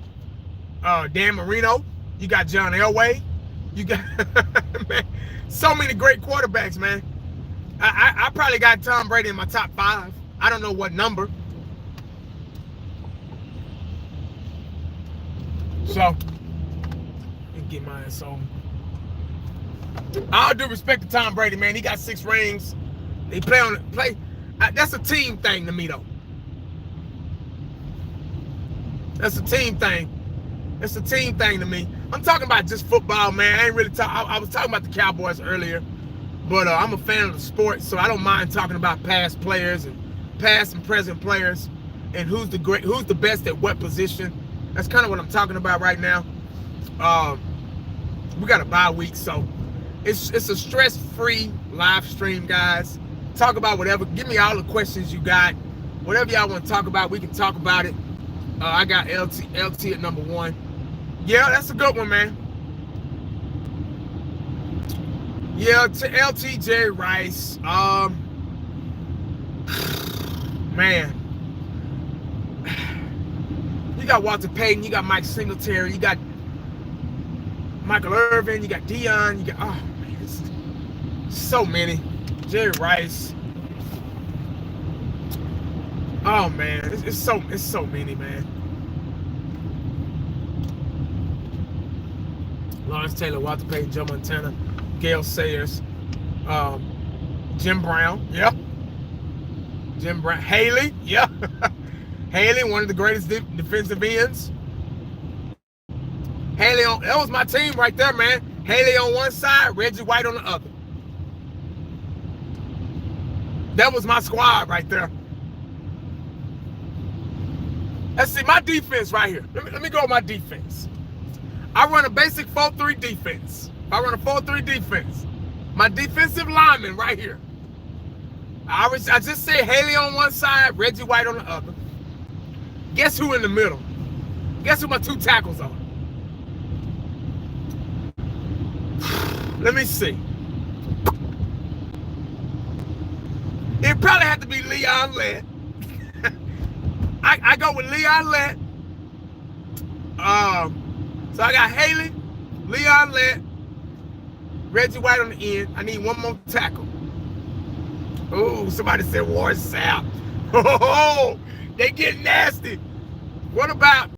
Dan Marino, you got John Elway, you got man, so many great quarterbacks, man. I probably got Tom Brady in my top 5. I don't know what number. So get mine. So, all due respect to Tom Brady, man. He got 6 rings. They play. That's a team thing to me, though. That's a team thing. It's a team thing to me. I'm talking about just football, man. I ain't really I was talking about the Cowboys earlier, but I'm a fan of the sport, so I don't mind talking about past players and past and present players and who's the best at what position. That's kind of what I'm talking about right now. We got a bye week, so it's a stress-free live stream, guys. Talk about whatever. Give me all the questions you got. Whatever y'all want to talk about, we can talk about it. I got LT at number 1. Yeah, that's a good one, man. Yeah, to LT, Jerry Rice. Man. You got Walter Payton, you got Mike Singletary, you got Michael Irvin, you got Dion, you got, oh man, it's so many. Jerry Rice. Oh man, it's so many, man. Lawrence Taylor, Walter Payton, Joe Montana, Gale Sayers, Jim Brown, yep. Jim Brown, Haley, yep. Haley, one of the greatest defensive ends. Haley that was my team right there, man. Haley on one side, Reggie White on the other. That was my squad right there. Let's see, my defense right here. Let me go with my defense. I run a basic 4-3 defense. If I run a 4-3 defense, my defensive lineman right here. I just said Haley on one side, Reggie White on the other. Guess who in the middle? Guess who my 2 tackles are? Let me see. It probably had to be Leon Lett. I go with Leon Lett. So I got Haley, Leon Lett, Reggie White on the end. I need one more tackle. Oh, somebody said Warren Sapp. Oh, they get nasty. What about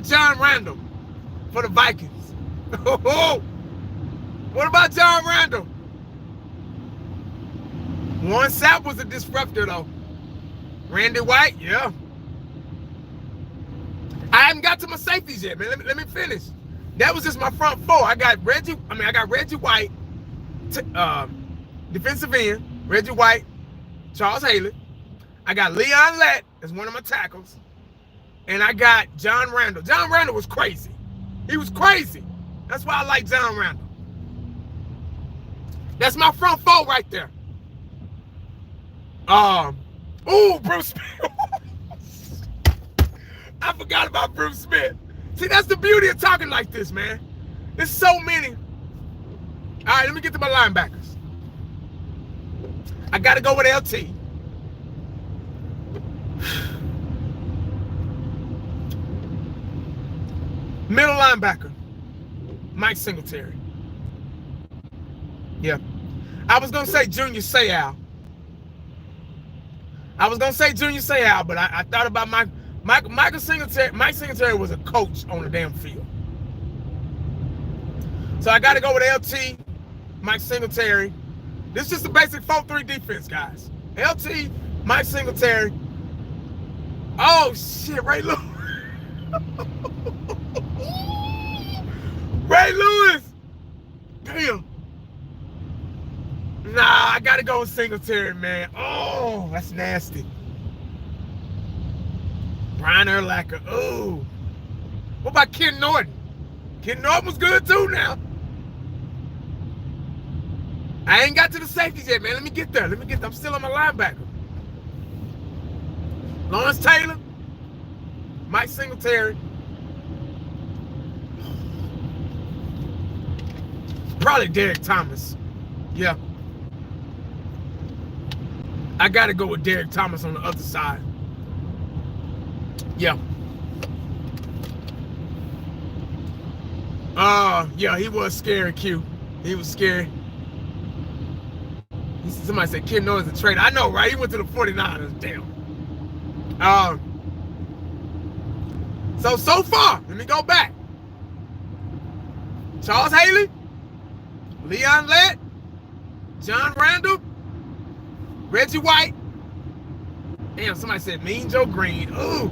John Randall for the Vikings? Oh, what about John Randall? Warren Sapp was a disruptor, though. Randy White, yeah. I haven't got to my safeties yet, man. Let me finish. That was just my front 4. I got Reggie White, defensive end, Reggie White, Charles Haley. I got Leon Lett as one of my tackles. And I got John Randall. John Randall was crazy. He was crazy. That's why I like John Randall. That's my front 4 right there. Bruce Smith. I forgot about Bruce Smith. See, that's the beauty of talking like this, man. There's so many. All right, let me get to my linebackers. I got to go with LT. Middle linebacker, Mike Singletary. Yeah. I was going to say Junior Seau. But I thought about Mike Singletary. Mike Singletary was a coach on the damn field. So I got to go with LT, Mike Singletary. This is just a basic 4-3 defense, guys. LT, Mike Singletary. Oh, shit, Ray Lewis. Ray Lewis. Damn. Nah, I got to go with Singletary, man. Oh, that's nasty. Brian Urlacher. Oh. What about Ken Norton? Ken Norton was good too now. I ain't got to the safeties yet, man. Let me get there. I'm still on my linebacker. Lawrence Taylor. Mike Singletary. Probably Derek Thomas. Yeah. I got to go with Derek Thomas on the other side. Yeah. Yeah, he was scary, Q. He was scary. Somebody said Ken Norton's a traitor. I know, right? He went to the 49ers. Damn. So far, let me go back. Charles Haley, Leon Lett, John Randall, Reggie White. Damn, somebody said Mean Joe Green. Ooh.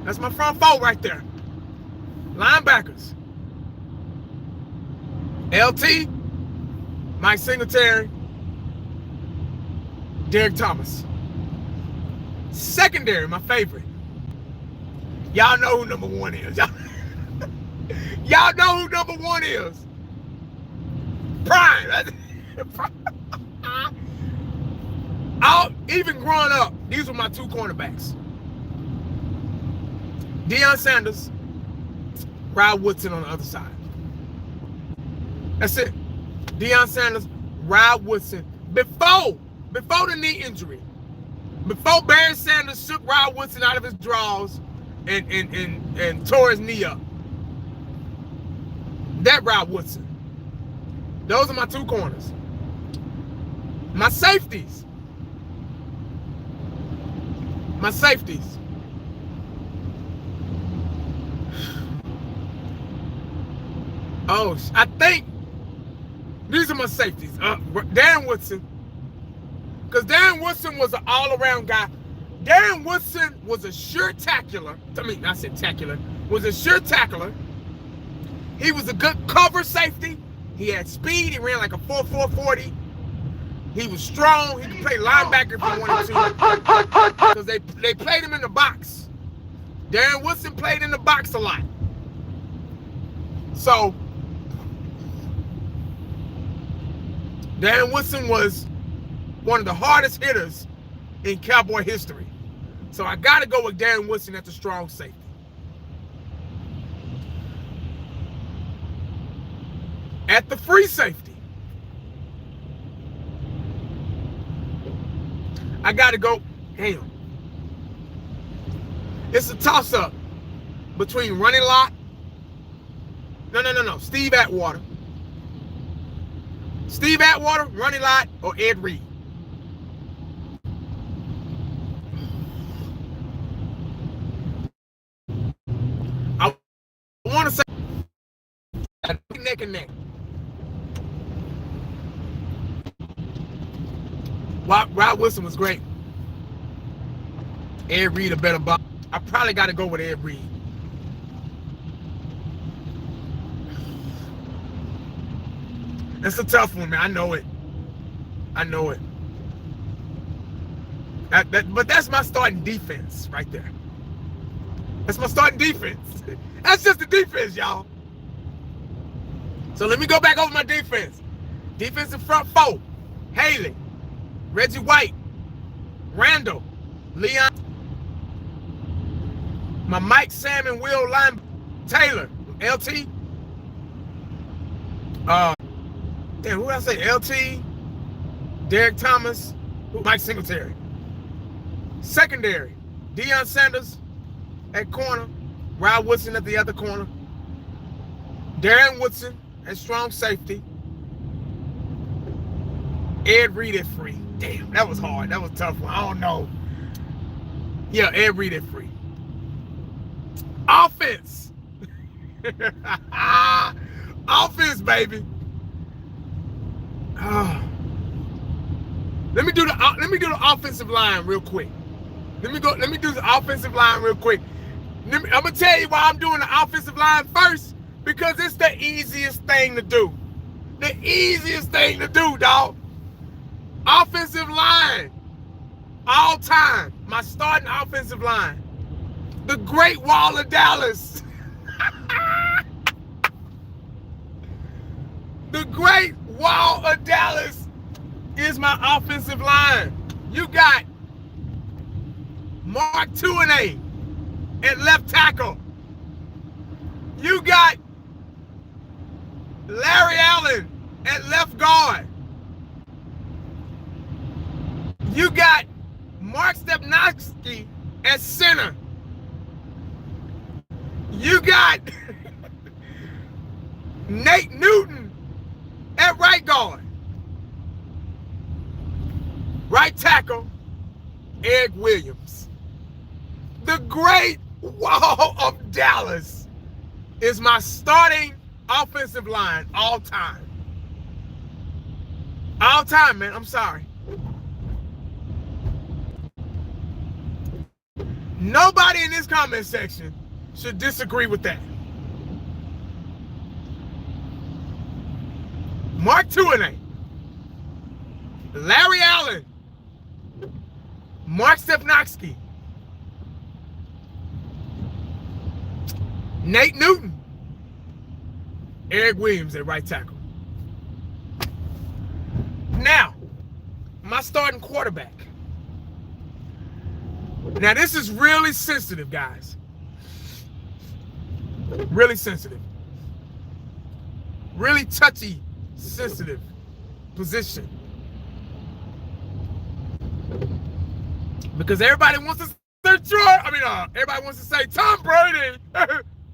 That's my front four right there. Linebackers. LT, Mike Singletary, Derek Thomas. Secondary, my favorite. Y'all know who number one is. Y'all know who number one is. Prime. Even growing up, these were my two cornerbacks. Deion Sanders, Rod Woodson on the other side. That's it. Deion Sanders, Rod Woodson. Before the knee injury, before Barry Sanders shook Rod Woodson out of his drawers and tore his knee up. That Rod Woodson. Those are my two corners. My safeties. My safeties. Oh, I think these are my safeties. Darren Woodson. Because Darren Woodson was an all-around guy. Darren Woodson was a sure tackler. I mean, I said tackler. Was a sure tackler. He was a good cover safety. He had speed. He ran like a 4.4 40. He was strong. He could play linebacker if he wanted to. Because they played him in the box. Darren Woodson played in the box a lot. So, Darren Woodson was one of the hardest hitters in Cowboy history. So I got to go with Darren Woodson at the strong safety. At the free safety, I got to go, damn. It's a toss-up between Running Lott. No. Steve Atwater. Steve Atwater, Running Lott, or Ed Reed. I want to say neck and neck. Rod Wilson was great. Ed Reed a better box. I probably got to go with Ed Reed. That's a tough one, man. I know it. But that's my starting defense right there. That's my starting defense. That's just the defense, y'all. So let me go back over my defense. Defensive front four. Haley, Reggie White, Randall, Leon. My Mike, Sam, and Will line. Taylor, LT. Damn, who did I say? LT, Derek Thomas, Mike Singletary. Secondary, Deion Sanders at corner, Rod Woodson at the other corner, Darren Woodson at strong safety, Ed Reed at free. Damn, that was hard. That was a tough one. I don't know. Yeah, Ed Reed at free. Offense. Offense, baby. Let me do the offensive line real quick. Let me do the offensive line real quick. I'm gonna tell you why I'm doing the offensive line first, because it's the easiest thing to do. The easiest thing to do, dog. Offensive line, all time. My starting offensive line, the Great Wall of Dallas. The Great Wall of Dallas is my offensive line. You got Mark Tuinei at left tackle. You got Larry Allen at left guard. You got Mark Stepnoski at center. You got Nate Newton at right guard. Right tackle, Eric Williams. The Great Wall of Dallas. is my starting offensive line all time. All time, man. I'm sorry. Nobody in this comment section should disagree with that. Mark Tuinei, Larry Allen, Mark Stepnoski, Nate Newton, Eric Williams at right tackle. Now, my starting quarterback. Now, this is really sensitive, guys. Really sensitive. Really touchy, sensitive position. Because everybody wants to say Troy. Everybody wants to say Tom Brady.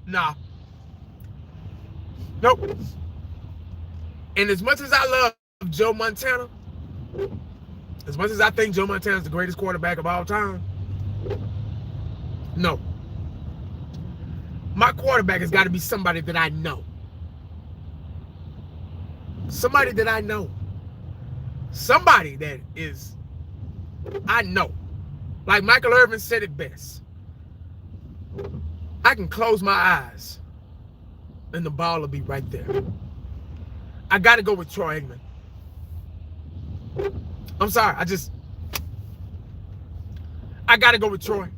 Nah. Nope. And as much as I love Joe Montana, as much as I think Joe Montana is the greatest quarterback of all time, no. My quarterback has got to be somebody that I know. Somebody that I know. Somebody that is, I know. Like Michael Irvin said it best. I can close my eyes and the ball will be right there. I got to go with Troy Aikman. I'm sorry. I got to go with Troy.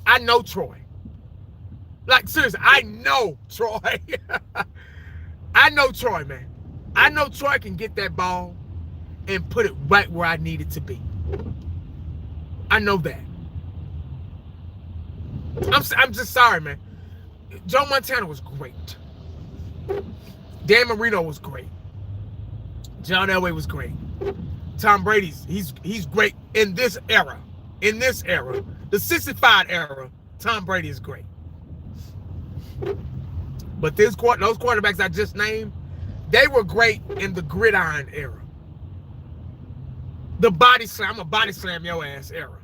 I know Troy. Like, seriously, I know Troy. I know Troy, man. I know Troy can get that ball and put it right where I need it to be. I know that. I'm just sorry, man. Joe Montana was great. Dan Marino was great. John Elway was great. Tom Brady's, he's great in this era. In this era, the 65 era, Tom Brady is great. But those quarterbacks I just named, they were great in the gridiron era. The body slam, I'm a body slam your ass era.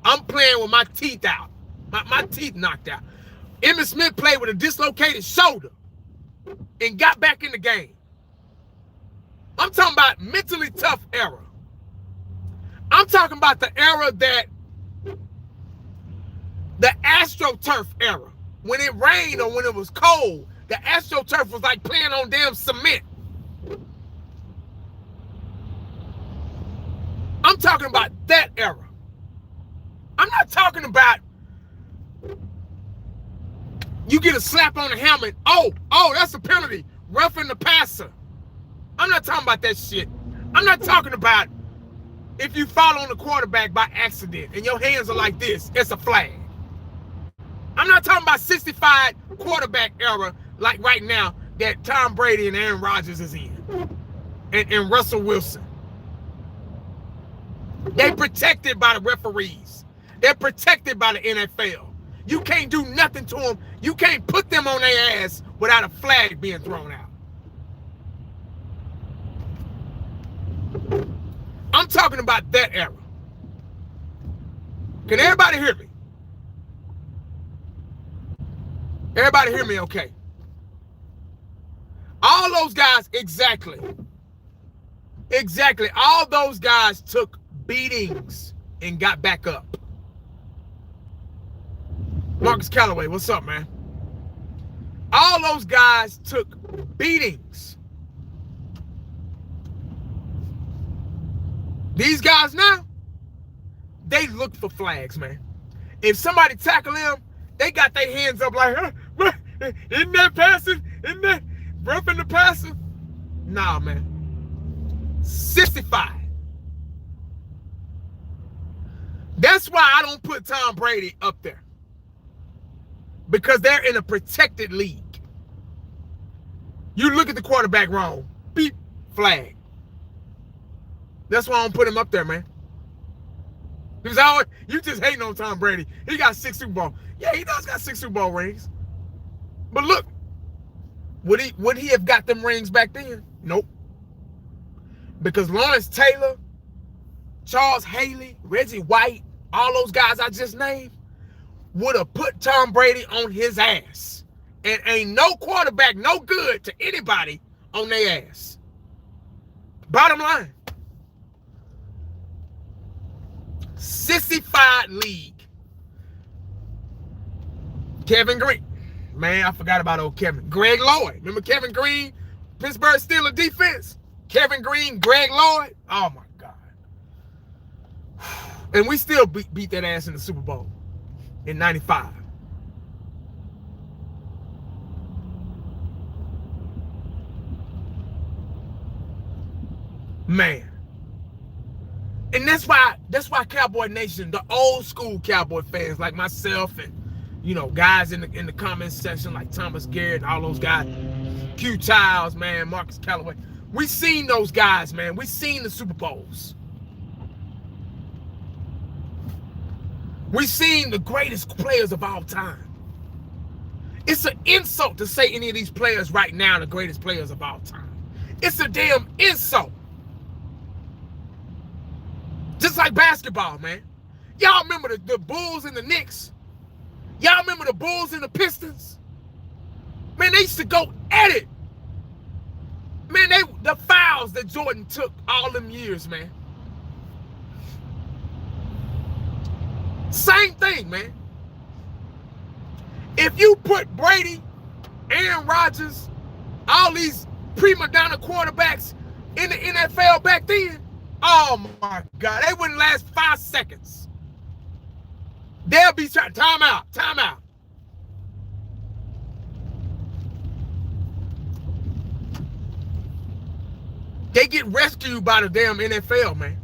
I'm playing with my teeth out. My teeth knocked out. Emmitt Smith played with a dislocated shoulder and got back in the game. I'm talking about mentally tough era. I'm talking about the era that the AstroTurf era. When it rained or when it was cold, the AstroTurf was like playing on damn cement. I'm talking about that era. I'm not talking about you get a slap on the helmet. Oh, that's a penalty. Roughing the passer. I'm not talking about that shit. I'm not talking about if you fall on the quarterback by accident and your hands are like this, it's a flag. I'm not talking about 65 quarterback era like right now that Tom Brady and Aaron Rodgers is in. And Russell Wilson. They're protected by the referees. They're protected by the NFL. You can't do nothing to them. You can't put them on their ass without a flag being thrown out. I'm talking about that era. Can everybody hear me? Everybody hear me okay? All those guys, exactly. All those guys took beatings and got back up. Marcus Callaway, what's up, man? All those guys took beatings. These guys now, they look for flags, man. If somebody tackle them, they got their hands up like, isn't that passing? Isn't that roughing the passer? Nah, man. 65. That's why I don't put Tom Brady up there. Because they're in a protected league. You look at the quarterback wrong. Beep, flag. That's why I don't put him up there, man. Because you just hating on Tom Brady. He got 6 Super Bowls. Yeah, he does got 6 Super Bowl rings. But look, would he have got them rings back then? Nope. Because Lawrence Taylor, Charles Haley, Reggie White, all those guys I just named would have put Tom Brady on his ass And ain't no quarterback no good to anybody on their ass. Bottom line. Sissified league. Kevin Green. Man, I forgot about old Kevin. Greg Lloyd. Remember Kevin Green? Pittsburgh Steelers defense. Kevin Green, Greg Lloyd. Oh, my God. And we still beat that ass in the Super Bowl in 95. Man. And that's why Cowboy Nation, the old school Cowboy fans like myself and, you know, guys in the comments section like Thomas Garrett and all those guys, Q Childs, man, Marcus Callaway. We seen those guys, man. We seen the Super Bowls. We seen the greatest players of all time. It's an insult to say any of these players right now are the greatest players of all time. It's a damn insult. Just like basketball, man. Y'all remember the Bulls and the Knicks? Y'all remember the Bulls and the Pistons? Man, they used to go at it. Man, the fouls that Jordan took all them years, man. Same thing, man. If you put Brady, Aaron Rodgers, all these prima donna quarterbacks in the NFL back then, oh my God, they wouldn't last 5 seconds. They'll be trying, time out. They get rescued by the damn NFL, man.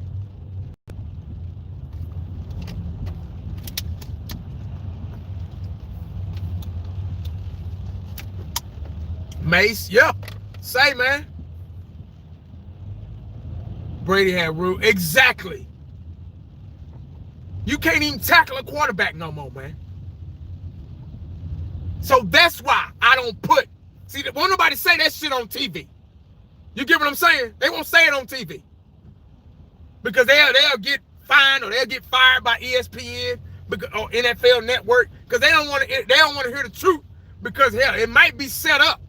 Mace, yep. Say, man. Brady had rule. Exactly. You can't even tackle a quarterback no more, man. So that's why I don't put. See, won't nobody say that shit on TV. You get what I'm saying? They won't say it on TV. Because they'll get fined or they'll get fired by ESPN or NFL Network because they don't want to hear the truth because hell, it might be set up.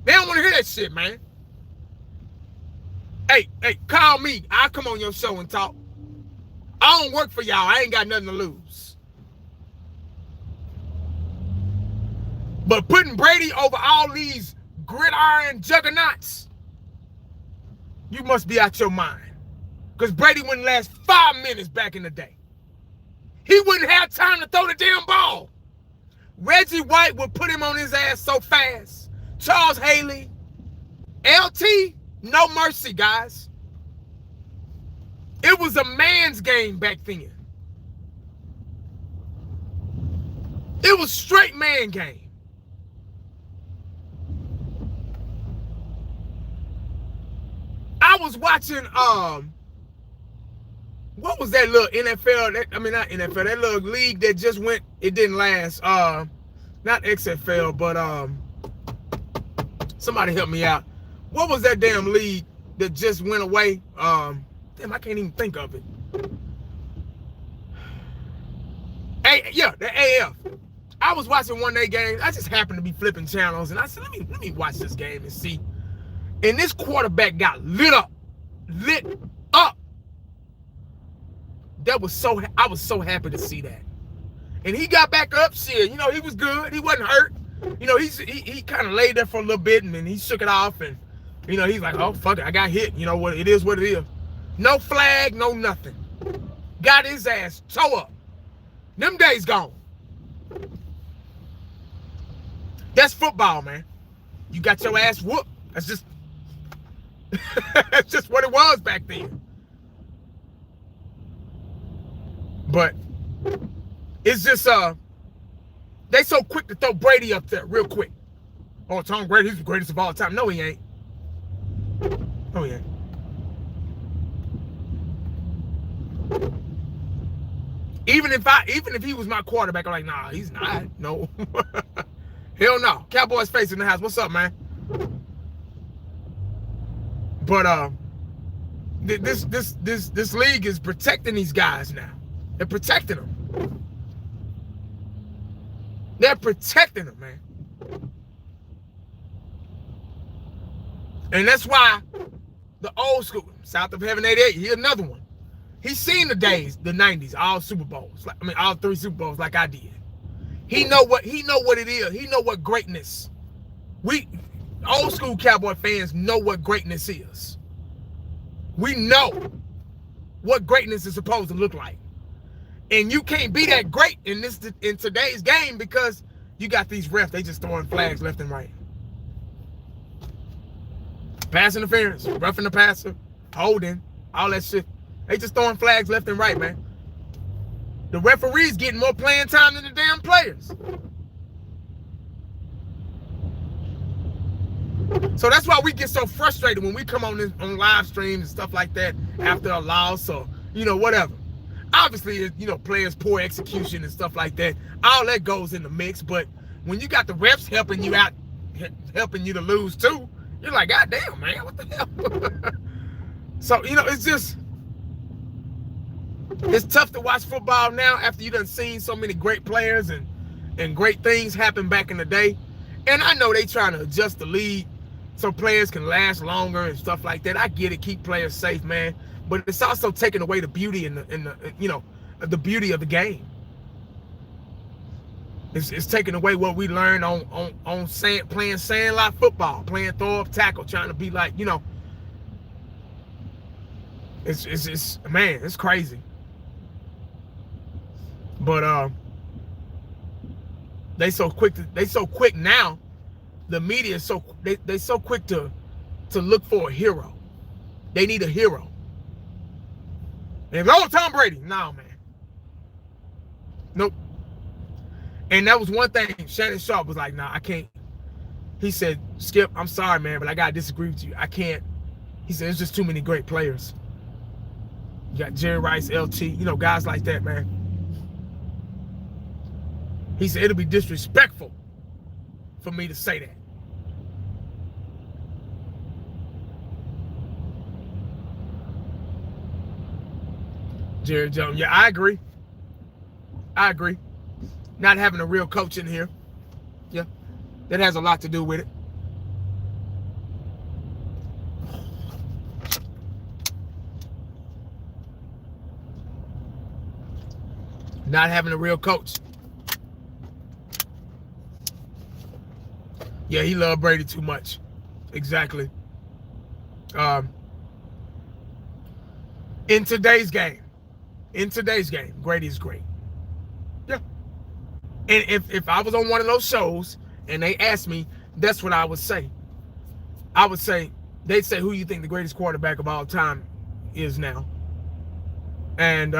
They don't want to hear that shit, man. Hey, call me. I'll come on your show and talk. I don't work for y'all. I ain't got nothing to lose. But putting Brady over all these gridiron juggernauts, you must be out your mind. Because Brady wouldn't last 5 minutes back in the day. He wouldn't have time to throw the damn ball. Reggie White would put him on his ass so fast. Charles Haley, LT, no mercy, guys. It was a man's game back then. It was straight man game. I was watching, what was that little NFL, not NFL, that little league that just went, it didn't last, not XFL, but, somebody help me out. What was that damn league that just went away? Damn, I can't even think of it. The AF. I was watching one of their games. I just happened to be flipping channels, and I said, let me watch this game and see. And this quarterback got lit up. I was so happy to see that. And he got back up, shit. You know, he was good. He wasn't hurt. You know, he kind of laid there for a little bit, and then he shook it off, and you know, he's like, oh fuck it, I got hit. You know what? It is what it is. No flag, no nothing. Got his ass toe up. Them days gone. That's football, man. You got your ass whooped. That's just that's just what it was back then. But it's just they so quick to throw Brady up there real quick. Oh, Tom Brady, he's the greatest of all time. No, he ain't. No, he ain't. Even if he was my quarterback, I'm like, nah, he's not. No. Hell no. Cowboys face in the house. What's up, man? But this league is protecting these guys now. They're protecting them. They're protecting them, man. And that's why the old school, South of Heaven 88, here's another one. He's seen the days, the 90s, all Super Bowls. All 3 Super Bowls like I did. He know what it is. He know what greatness. We old school Cowboy fans know what greatness is. We know what greatness is supposed to look like. And you can't be that great in today's game because you got these refs, they just throwing flags left and right. Pass interference, roughing the passer, holding, all that shit. They just throwing flags left and right, man. The referees getting more playing time than the damn players. So that's why we get so frustrated when we come on live streams and stuff like that after a loss or, whatever. Obviously, players' poor execution and stuff like that. All that goes in the mix. But when you got the refs helping you out, helping you to lose too, you're like, God damn, man, what the hell? So, it's tough to watch football now after you done seen so many great players and great things happen back in the day. And I know they trying to adjust the league so players can last longer and stuff like that. I get it, keep players safe, man. But it's also taking away the beauty the beauty of the game. It's taking away what we learned on playing sandlot football, playing throw up tackle, trying to be like, it's crazy. But they so quick now. The media is they so quick to look for a hero. They need a hero. And Tom Brady, no, man. Nope. And that was one thing. Shannon Sharp was like, nah, I can't. He said, Skip, I'm sorry, man, but I gotta disagree with you. I can't. He said, there's just too many great players. You got Jerry Rice, LT, guys like that, man. He said, it'll be disrespectful for me to say that. Jerry Jones, yeah, I agree. Not having a real coach in here, yeah, that has a lot to do with it. Not having a real coach. Yeah, he loved Brady too much. Exactly. In today's game, Brady is great. Yeah. And if I was on one of those shows and they asked me, that's what I would say. I would say, they'd say, who you think the greatest quarterback of all time is now? And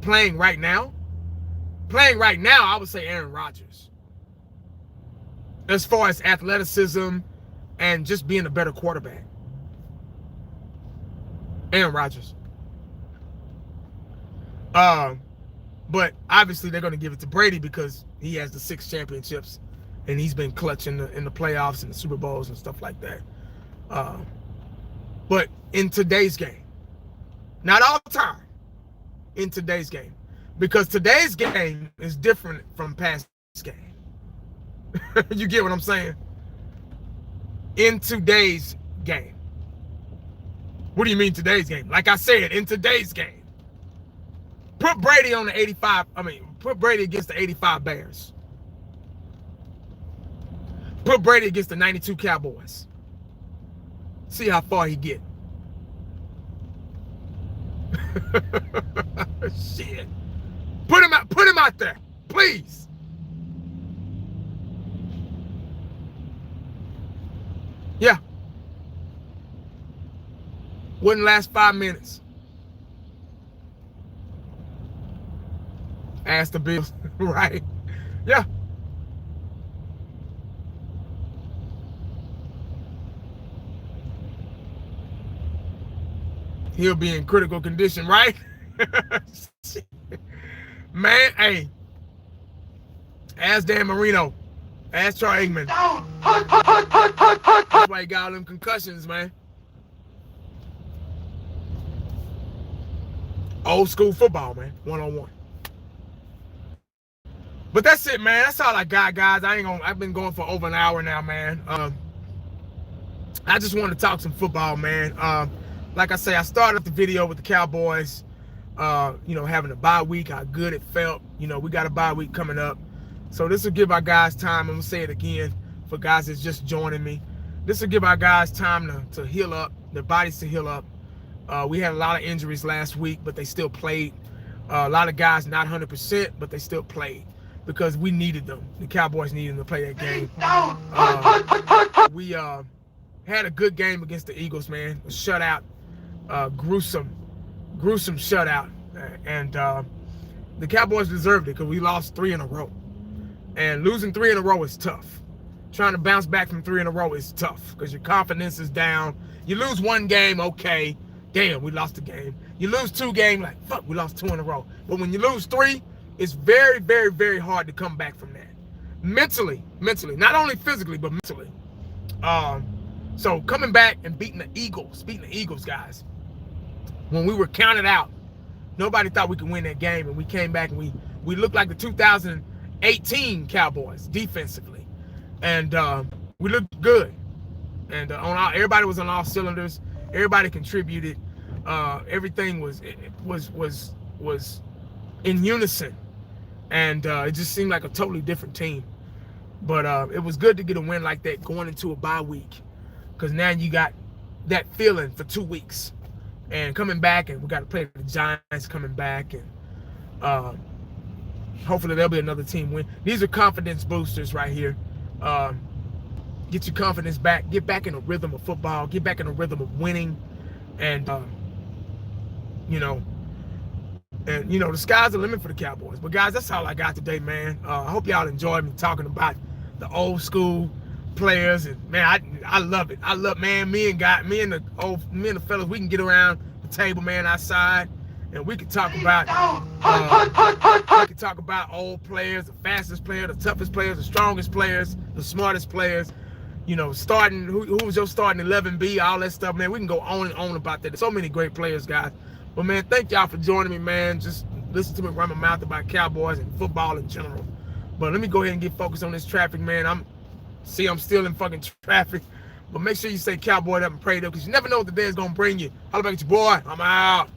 playing right now, I would say Aaron Rodgers. As far as athleticism and just being a better quarterback. Aaron Rodgers. But obviously they're going to give it to Brady because he has the 6 championships and he's been clutch in the playoffs and the Super Bowls and stuff like that. But in today's game, not all the time, in today's game, because today's game is different from past game. You get what I'm saying? In today's game. What do you mean today's game? Like I said, in today's game. Put Brady on the 85. Put Brady against the 85 Bears. Put Brady against the 92 Cowboys. See how far he get. Shit. Put him out there, please. Yeah. Wouldn't last 5 minutes. Ask the Bills, right? Yeah. He'll be in critical condition, right? Man, hey. Ask Dan Marino. Ask Troy Aikman. That's why he got all them concussions, man. Old school football, man. 1-on-1. But that's it, man. That's all I got, guys. I've been going for over an hour now, man. I just want to talk some football, man. Like I say, I started the video with the Cowboys, having a bye week, how good it felt. We got a bye week coming up. So this will give our guys time. I'm going to say it again for guys that's just joining me. This will give our guys time to heal up, their bodies to heal up. We had a lot of injuries last week, but they still played. A lot of guys not 100%, but they still played because we needed them. The Cowboys needed them to play that game. We had a good game against the Eagles, man. A shutout, gruesome shutout. And the Cowboys deserved it because we lost 3 in a row. And losing 3 in a row is tough. Trying to bounce back from 3 in a row is tough because your confidence is down. You lose 1 game, okay. Damn, we lost the game. You lose 2 games, like, fuck, we lost 2 in a row. But when you lose 3, it's very, very, very hard to come back from that. Mentally, not only physically, but mentally. So coming back and beating the Eagles, guys. When we were counted out, nobody thought we could win that game, and we came back and we looked like the 2018 Cowboys defensively, and we looked good. And everybody was on all cylinders. Everybody contributed. Everything was in unison, and it just seemed like a totally different team. But it was good to get a win like that going into a bye week, because now you got that feeling for 2 weeks, and coming back, and we got to play the Giants coming back, and hopefully there'll be another team win. These are confidence boosters right here. Get your confidence back. Get back in a rhythm of football. Get back in a rhythm of winning, and the sky's the limit for the Cowboys. But guys, that's all I got today, man. I hope y'all enjoyed me talking about the old school players, and man, I love it. I love, man, me and the fellas, we can get around the table, man, outside, and we can talk about old players, the fastest players, the toughest players, the strongest players, the smartest players. Starting who was your starting 11B, all that stuff, man. We can go on and on about that. There's so many great players, guys. But man, thank y'all for joining me, man. Just listen to me run my mouth about Cowboys and football in general. But let me go ahead and get focused on this traffic, man. I'm still in fucking traffic. But make sure you say Cowboy up and pray up, because you never know what the day is gonna bring you. Holla back at your boy. I'm out.